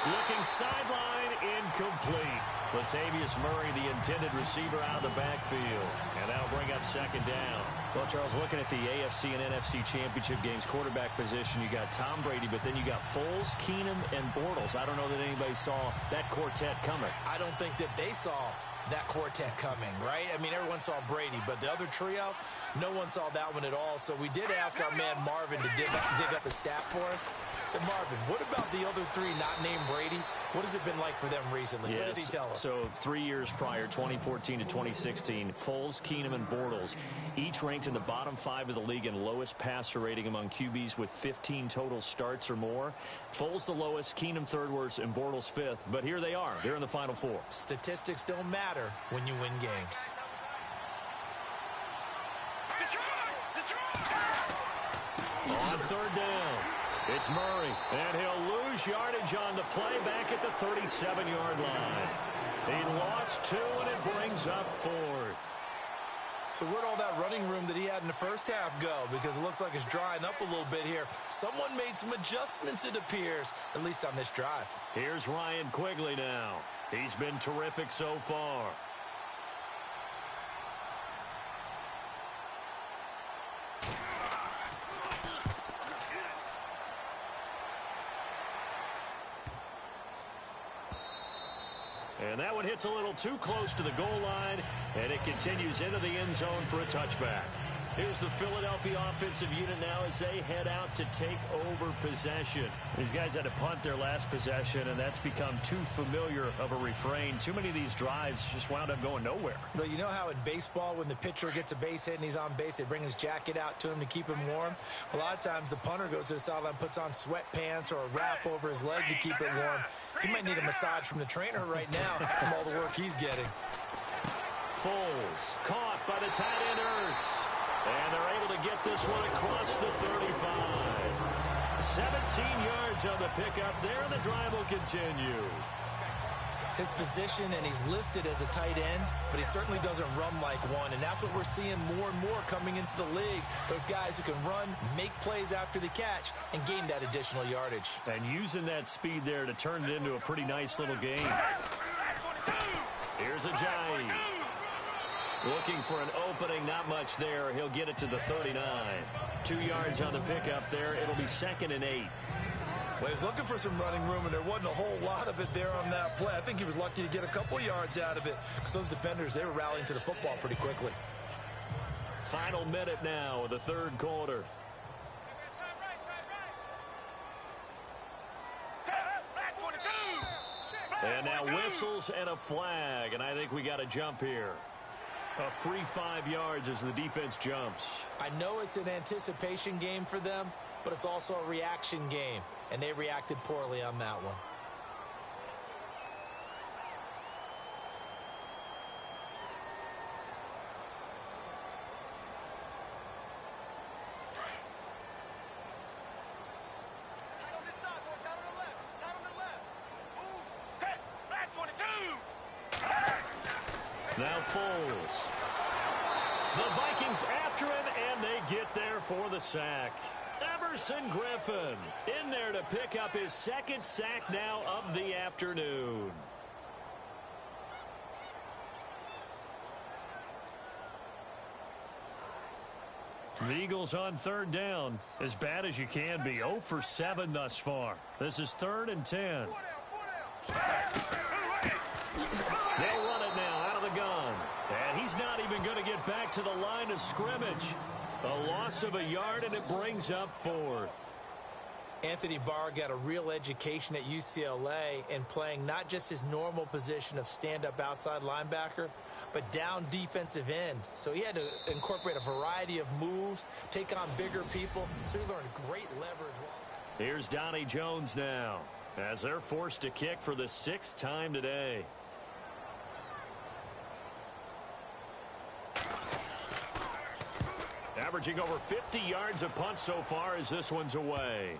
Looking sideline, incomplete. Latavius Murray, the intended receiver, out of the backfield. And that'll bring up 2nd down. Well, Charles, looking at the AFC and NFC championship games, quarterback position, you got Tom Brady, but then you got Foles, Keenum, and Bortles. I don't know that anybody saw that quartet coming. I don't think that they saw that quartet coming, right? I mean, everyone saw Brady, but the other trio, no one saw that one at all. So we did ask our man Marvin to dig up a stat for us. I said, Marvin, what about the other 3 not named Brady? What has it been like for them recently? Yes. What did he tell us? So 3 years prior, 2014 to 2016, Foles, Keenum, and Bortles each ranked in the bottom 5 of the league in lowest passer rating among QBs with 15 total starts or more. Foles the lowest, Keenum 3rd worst, and Bortles 5th. But here they are. They're in the Final 4. Statistics don't matter when you win games. On 3rd down, it's Murray, and he'll lose yardage on the play back at the 37-yard line. He lost 2, and it brings up 4th. So where'd all that running room that he had in the 1st half go? Because it looks like it's drying up a little bit here. Someone made some adjustments, it appears, at least on this drive. Here's Ryan Quigley now. He's been terrific so far. And that one hits a little too close to the goal line, and it continues into the end zone for a touchback. Here's the Philadelphia offensive unit now as they head out to take over possession. These guys had to punt their last possession, and that's become too familiar of a refrain. Too many of these drives just wound up going nowhere. But you know how in baseball, when the pitcher gets a base hit and he's on base, they bring his jacket out to him to keep him warm? A lot of times the punter goes to the sideline, puts on sweatpants or a wrap over his leg to keep it warm. He might need a massage from the trainer right now from all the work he's getting. Foles caught by the tight end Ertz. And they're able to get this one across the 35. 17 yards on the pickup there, and the drive will continue. His position, and he's listed as a tight end, but he certainly doesn't run like one, and that's what we're seeing more and more coming into the league. Those guys who can run, make plays after the catch, and gain that additional yardage. And using that speed there to turn it into a pretty nice little game. Here's Ajayi. Looking for an opening, not much there. He'll get it to the 39. 2 yards on the pickup there. It'll be 2nd and 8. Well, he was looking for some running room, and there wasn't a whole lot of it there on that play. I think he was lucky to get a couple yards out of it because those defenders, they were rallying to the football pretty quickly. Final minute now of the third quarter. And now whistles and a flag, and I think we got a jump here. A free 5 yards as the defense jumps. I know it's an anticipation game for them, but it's also a reaction game, and they reacted poorly on that one. Now Foles. The Vikings after him, and they get there for the sack. Everson Griffin in there to pick up his 2nd sack now of the afternoon. The Eagles on 3rd down. As bad as you can be. 0 for 7 thus far. This is 3rd and 10. They'll run it now out of the gun. And he's not even going to get back to the line of scrimmage. A loss of a yard, and it brings up 4th. Anthony Barr got a real education at UCLA in playing not just his normal position of stand-up outside linebacker, but down defensive end. So he had to incorporate a variety of moves, take on bigger people, so he learned great leverage. Here's Donnie Jones now, as they're forced to kick for the 6th time today. Averaging over 50 yards a punt so far as this one's away.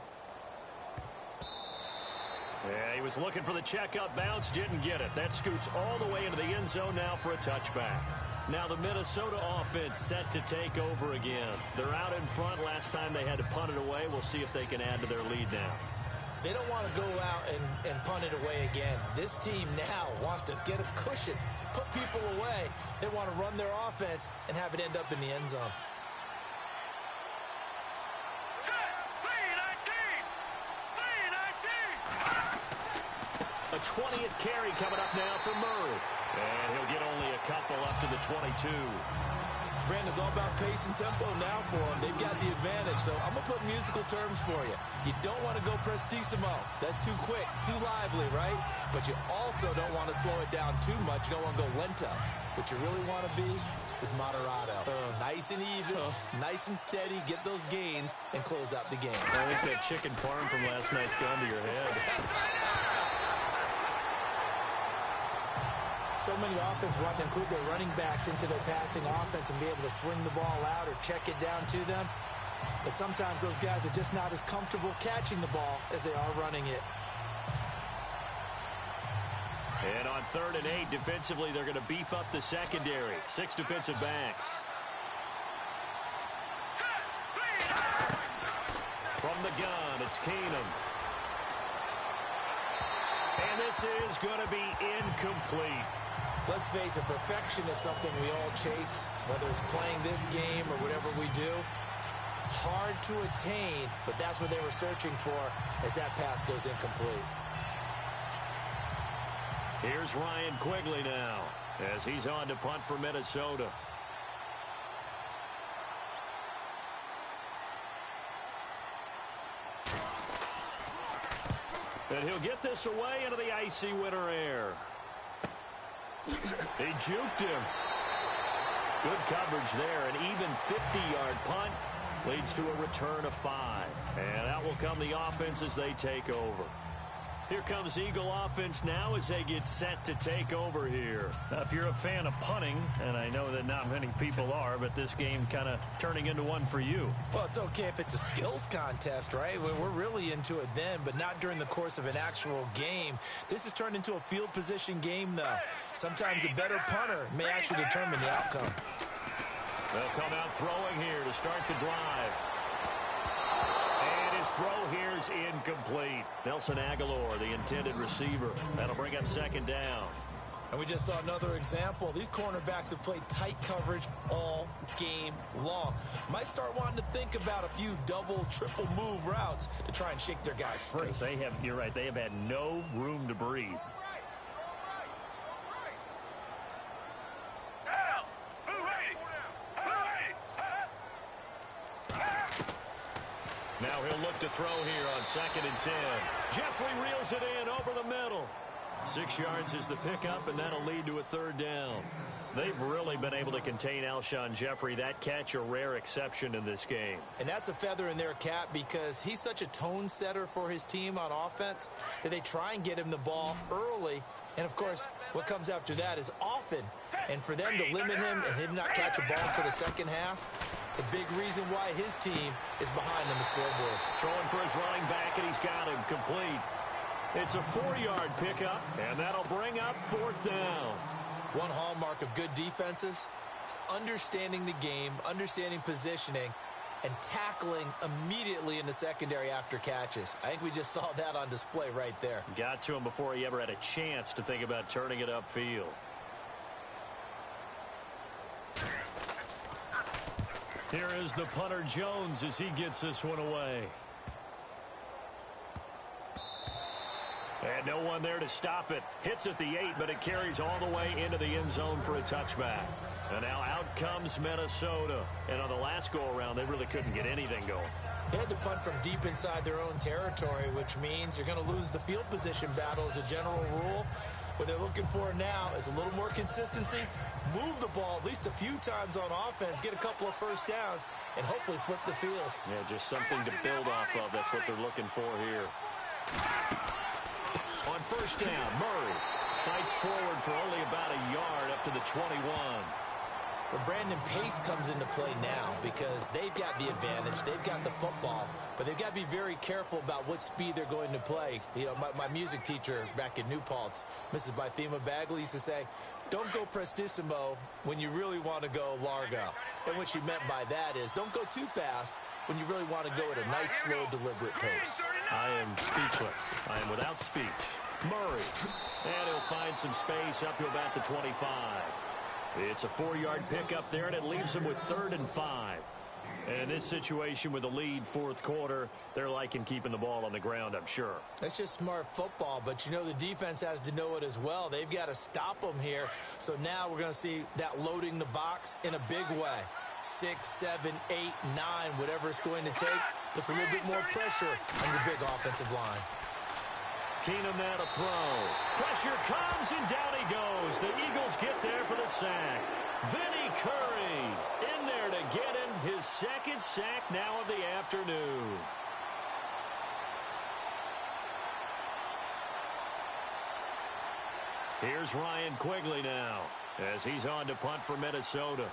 Yeah, he was looking for the checkup bounce, didn't get it. That scoots all the way into the end zone now for a touchback. Now the Minnesota offense set to take over again. They're out in front. Last time they had to punt it away. We'll see if they can add to their lead now. They don't want to go out and punt it away again. This team now wants to get a cushion, put people away. They want to run their offense and have it end up in the end zone. A 20th carry coming up now for Murray. And he'll get only a couple up to the 22. Brandon, it's all about pace and tempo now for them. They've got the advantage, so I'm going to put musical terms for you. You don't want to go prestissimo. That's too quick, too lively, right? But you also don't want to slow it down too much. You don't want to go lento. What you really want to be is moderato. Nice and even, nice and steady, get those gains, and close out the game. I think that chicken parm from last night's gone to your head. So many offenses want to include their running backs into their passing offense and be able to swing the ball out or check it down to them. But sometimes those guys are just not as comfortable catching the ball as they are running it. And on 3rd and 8, defensively, they're going to beef up the secondary. 6 defensive backs. From the gun, it's Keenum. And this is going to be incomplete. Let's face it, perfection is something we all chase, whether it's playing this game or whatever we do. Hard to attain, but that's what they were searching for as that pass goes incomplete. Here's Ryan Quigley now as he's on to punt for Minnesota. And he'll get this away into the icy winter air. He juked him. Good coverage there. An even 50-yard punt leads to a return of 5. And out will come the offense as they take over. Here comes Eagle offense now as they get set to take over here. Now, if you're a fan of punting, and I know that not many people are, but this game kind of turning into one for you. Well, it's okay if it's a skills contest, right? We're really into it then, but not during the course of an actual game. This has turned into a field position game, though. Sometimes a better punter may actually determine the outcome. They'll come out throwing here to start the drive. And his throw here is incomplete. Nelson Aguilar, the intended receiver. That'll bring up second down. And we just saw another example. These cornerbacks have played tight coverage all game long. Might start wanting to think about a few double, triple move routes to try and shake their guys free. You're right, they have had no room to breathe. Now he'll look to throw here on 2nd and 10. Jeffrey reels it in over the middle. 6 yards is the pickup, and that'll lead to a 3rd down. They've really been able to contain Alshon Jeffrey. That catch a rare exception in this game. And that's a feather in their cap because he's such a tone setter for his team on offense that they try and get him the ball early. And, of course, what comes after that is often. And for them to limit him and him not catch a ball until the second half, it's a big reason why his team is behind on the scoreboard. Throwing for his running back, and he's got him complete. It's a 4-yard pickup, and that'll bring up 4th down. One hallmark of good defenses is understanding the game, understanding positioning, and tackling immediately in the secondary after catches. I think we just saw that on display right there. Got to him before he ever had a chance to think about turning it upfield. Here is the punter Jones as he gets this one away. And no one there to stop it. Hits at the 8, but it carries all the way into the end zone for a touchback. And now out comes Minnesota. And on the last go-around, they really couldn't get anything going. They had to punt from deep inside their own territory, which means you're going to lose the field position battle as a general rule. What they're looking for now is a little more consistency, move the ball at least a few times on offense, get a couple of first downs, and hopefully flip the field. Yeah, just something to build off of. That's what they're looking for here. On 1st down, Murray fights forward for only about a yard up to the 21. But Brandon, pace comes into play now because they've got the advantage. They've got the football, but they've got to be very careful about what speed they're going to play. You know, my music teacher back in New Paltz, Mrs. Bythema Bagley, used to say, don't go prestissimo when you really want to go largo. And what she meant by that is don't go too fast when you really want to go at a nice, slow, deliberate pace. I am speechless. I am without speech. Murray. And he'll find some space up to about the 25. It's a 4-yard pickup there, and it leaves him with 3rd and 5. And in this situation with the lead 4th quarter, they're liking keeping the ball on the ground, I'm sure. That's just smart football, but you know the defense has to know it as well. They've got to stop them here. So now we're going to see that loading the box in a big way. 6, 7, 8, 9, whatever it's going to take, puts a little bit more pressure on your big offensive line. Keenum now to throw. Pressure comes, and down he goes. The Eagles get there for the sack. Vinny Curry in there to get him his 2nd sack now of the afternoon. Here's Ryan Quigley now as he's on to punt for Minnesota.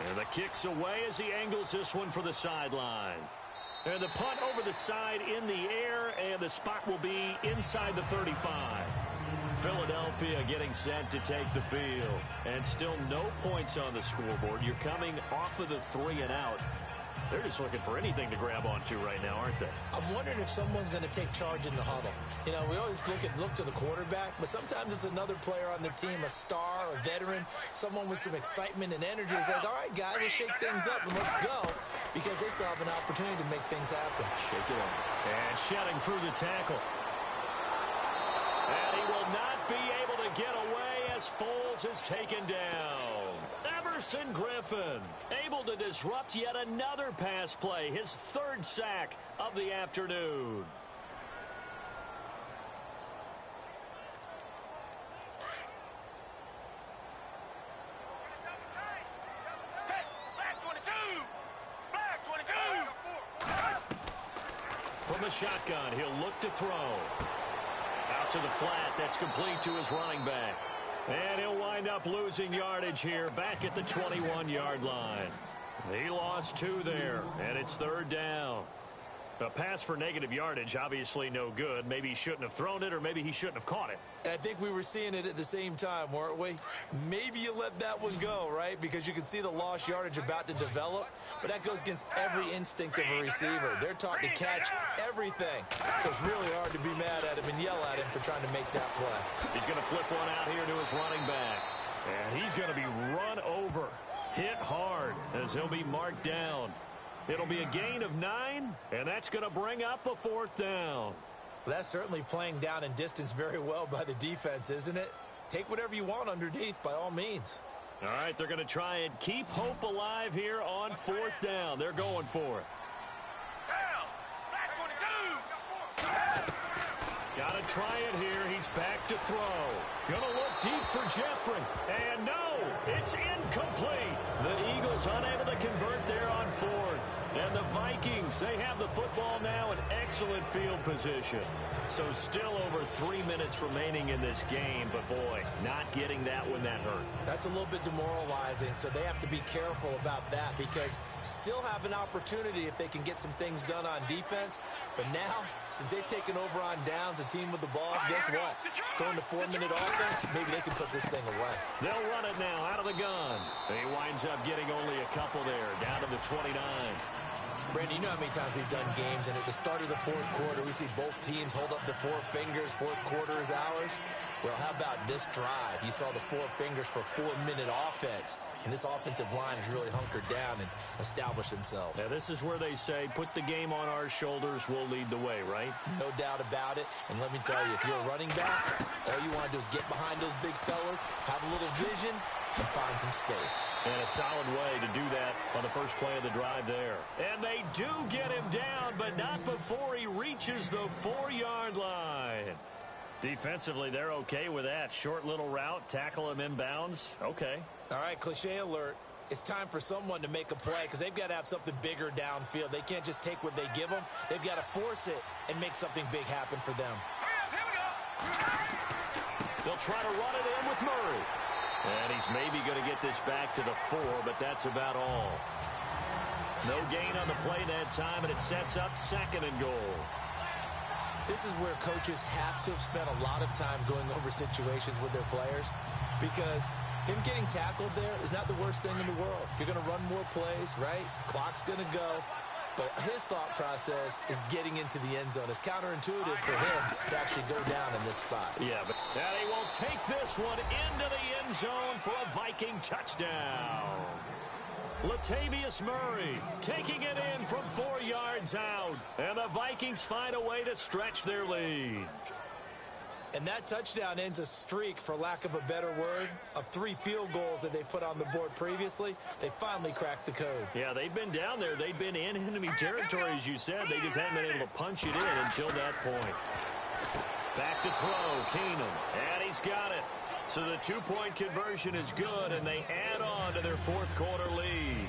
And the kick's away as he angles this one for the sideline. And the punt over the side in the air, and the spot will be inside the 35. Philadelphia getting set to take the field. And still no points on the scoreboard. You're coming off of the 3 and out. They're just looking for anything to grab onto right now, aren't they? I'm wondering if someone's going to take charge in the huddle. You know, we always look to the quarterback, but sometimes it's another player on the team, a star, a veteran, someone with some excitement and energy. It's like, all right, guys, let's shake things up and let's go, because they still have an opportunity to make things happen. Shake it off. And shedding through the tackle. And he will not be able to get away as Foles is taken down. Everson Griffin able to disrupt yet another pass play, his third sack of the afternoon. From the shotgun, he'll look to throw. Out to the flat, that's complete to his running back. And he'll wind up losing yardage here back at the 21-yard line. He lost 2 there, and it's third down. A pass for negative yardage, obviously no good. Maybe he shouldn't have thrown it, or maybe he shouldn't have caught it. And I think we were seeing it at the same time, weren't we? Maybe you let that one go, right? Because you can see the lost yardage about to develop. But that goes against every instinct of a receiver. They're taught to catch everything. So it's really hard to be mad at him and yell at him for trying to make that play. He's going to flip one out here to his running back. And he's going to be run over. Hit hard as he'll be marked down. It'll be a gain of 9, and that's going to bring up a 4th down. Well, that's certainly playing down in distance very well by the defense, isn't it? Take whatever you want underneath, by all means. All right, they're going to try and keep hope alive here on 4th down. They're going for it. Got to try it here. He's back to throw. Going to look deep for Jeffrey. And no, it's incomplete. The Eagles unable to convert there on 4th. And the Vikings, they have the football now in excellent field position. So still over 3 minutes remaining in this game. But, boy, not getting that one, that hurt. That's a little bit demoralizing, so they have to be careful about that because still have an opportunity if they can get some things done on defense. But now, since they've taken over on downs, a team with the ball, guess what? Going to 4-minute offense, maybe they can put this thing away. They'll run it now out of the gun. He winds up getting only a couple there, down to the 29. Brandon, you know how many times we've done games, and at the start of the 4th quarter, we see both teams hold up the 4 fingers, 4th quarter is ours. Well, how about this drive? You saw the 4 fingers for 4-minute offense, and this offensive line has really hunkered down and established themselves. Now, this is where they say, put the game on our shoulders, we'll lead the way, right? No doubt about it, and let me tell you, if you're a running back, all you want to do is get behind those big fellas, have a little vision, and find some space. And a solid way to do that on the first play of the drive there. And they do get him down, but not before he reaches the 4-yard line. Defensively, they're okay with that. Short little route, tackle him inbounds. Okay. All right, cliche alert. It's time for someone to make a play because they've got to have something bigger downfield. They can't just take what they give them. They've got to force it and make something big happen for them. They'll try to run it in with Murray. And he's maybe going to get this back to the 4, but that's about all. No gain on the play that time, and it sets up 2nd and goal. This is where coaches have to have spent a lot of time going over situations with their players because him getting tackled there is not the worst thing in the world. You're going to run more plays, right? Clock's going to go. But his thought process is getting into the end zone. It's counterintuitive for him to actually go down in this spot. Yeah, but he will take this one into the end zone for a Viking touchdown. Latavius Murray taking it in from 4 yards out. And the Vikings find a way to stretch their lead. And that touchdown ends a streak, for lack of a better word, of 3 field goals that they put on the board previously. They finally cracked the code. Yeah, they've been down there. They've been in enemy territory, as you said. They just haven't been able to punch it in until that point. Back to throw, Keenum. And he's got it. So the 2-point conversion is good, and they add on to their 4th quarter lead.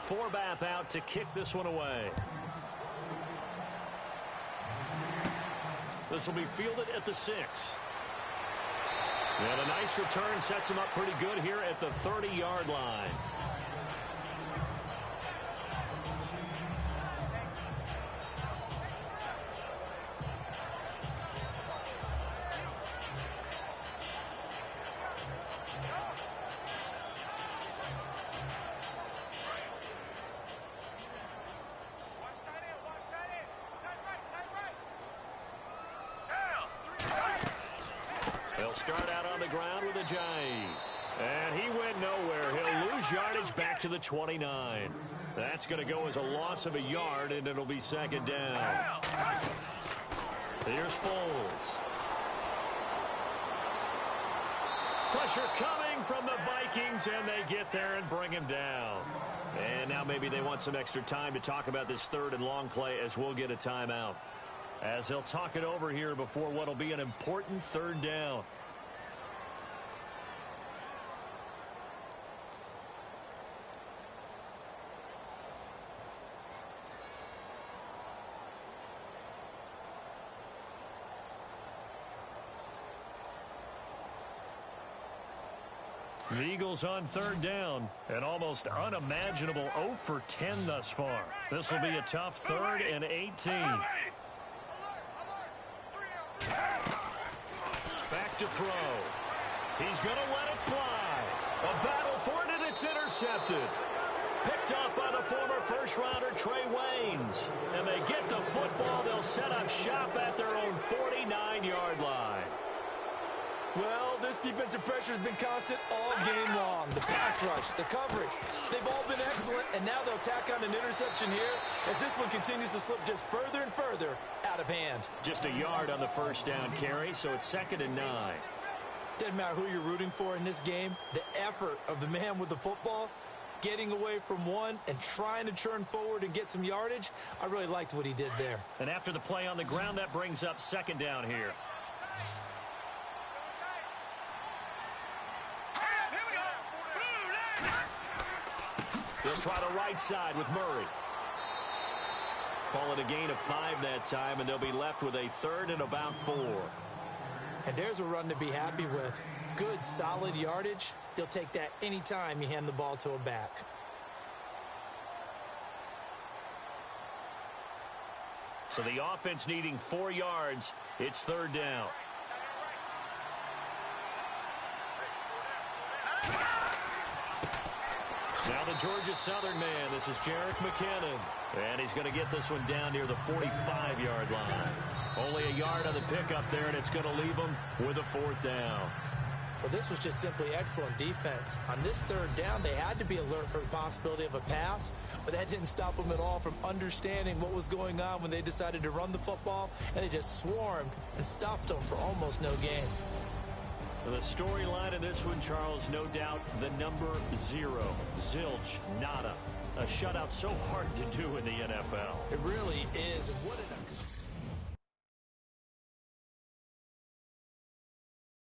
Forbath out to kick this one away. This will be fielded at the 6. And a nice return sets him up pretty good here at the 30-yard line. They'll start out on the ground with Ajayi. And he went nowhere. He'll lose yardage back to the 29. That's going to go as a loss of a yard, and it'll be second down. Here's Foles. Pressure coming from the Vikings, and they get there and bring him down. And now maybe they want some extra time to talk about this third and long play as we'll get a timeout. As they'll talk it over here before what will be an important third down. The Eagles on third down. An almost unimaginable 0 for 10 thus far. This will be a tough third and 18. Back to throw. He's going to let it fly. A battle for it, and it's intercepted. Picked up by the former first-rounder Trey Waynes. And they get the football. They'll set up shop at their own 49-yard line. Well, this defensive pressure has been constant all game long. The pass rush, the coverage, they've all been excellent, and now they'll tack on an interception here as this one continues to slip just further and further out of hand. Just a yard on the first down carry, so it's 2nd and 9. Doesn't matter who you're rooting for in this game, the effort of the man with the football, getting away from one and trying to turn forward and get some yardage, I really liked what he did there. And after the play on the ground, that brings up 2nd down here. They'll try the right side with Murray. Call it a gain of 5 that time, and they'll be left with a 3rd and about 4. And there's a run to be happy with. Good, solid yardage. You'll take that anytime you hand the ball to a back. So the offense needing 4 yards. It's 3rd down. Now the Georgia Southern man. This is Jerick McKinnon. And he's going to get this one down near the 45-yard line. Only a yard on the pickup there, and it's going to leave him with a 4th down. Well, this was just simply excellent defense. On this 3rd down, they had to be alert for the possibility of a pass, but that didn't stop them at all from understanding what was going on when they decided to run the football, and they just swarmed and stopped them for almost no gain. The storyline in this one, Charles, no doubt the number 0. Zilch, nada. A shutout so hard to do in the NFL. It really is. And what an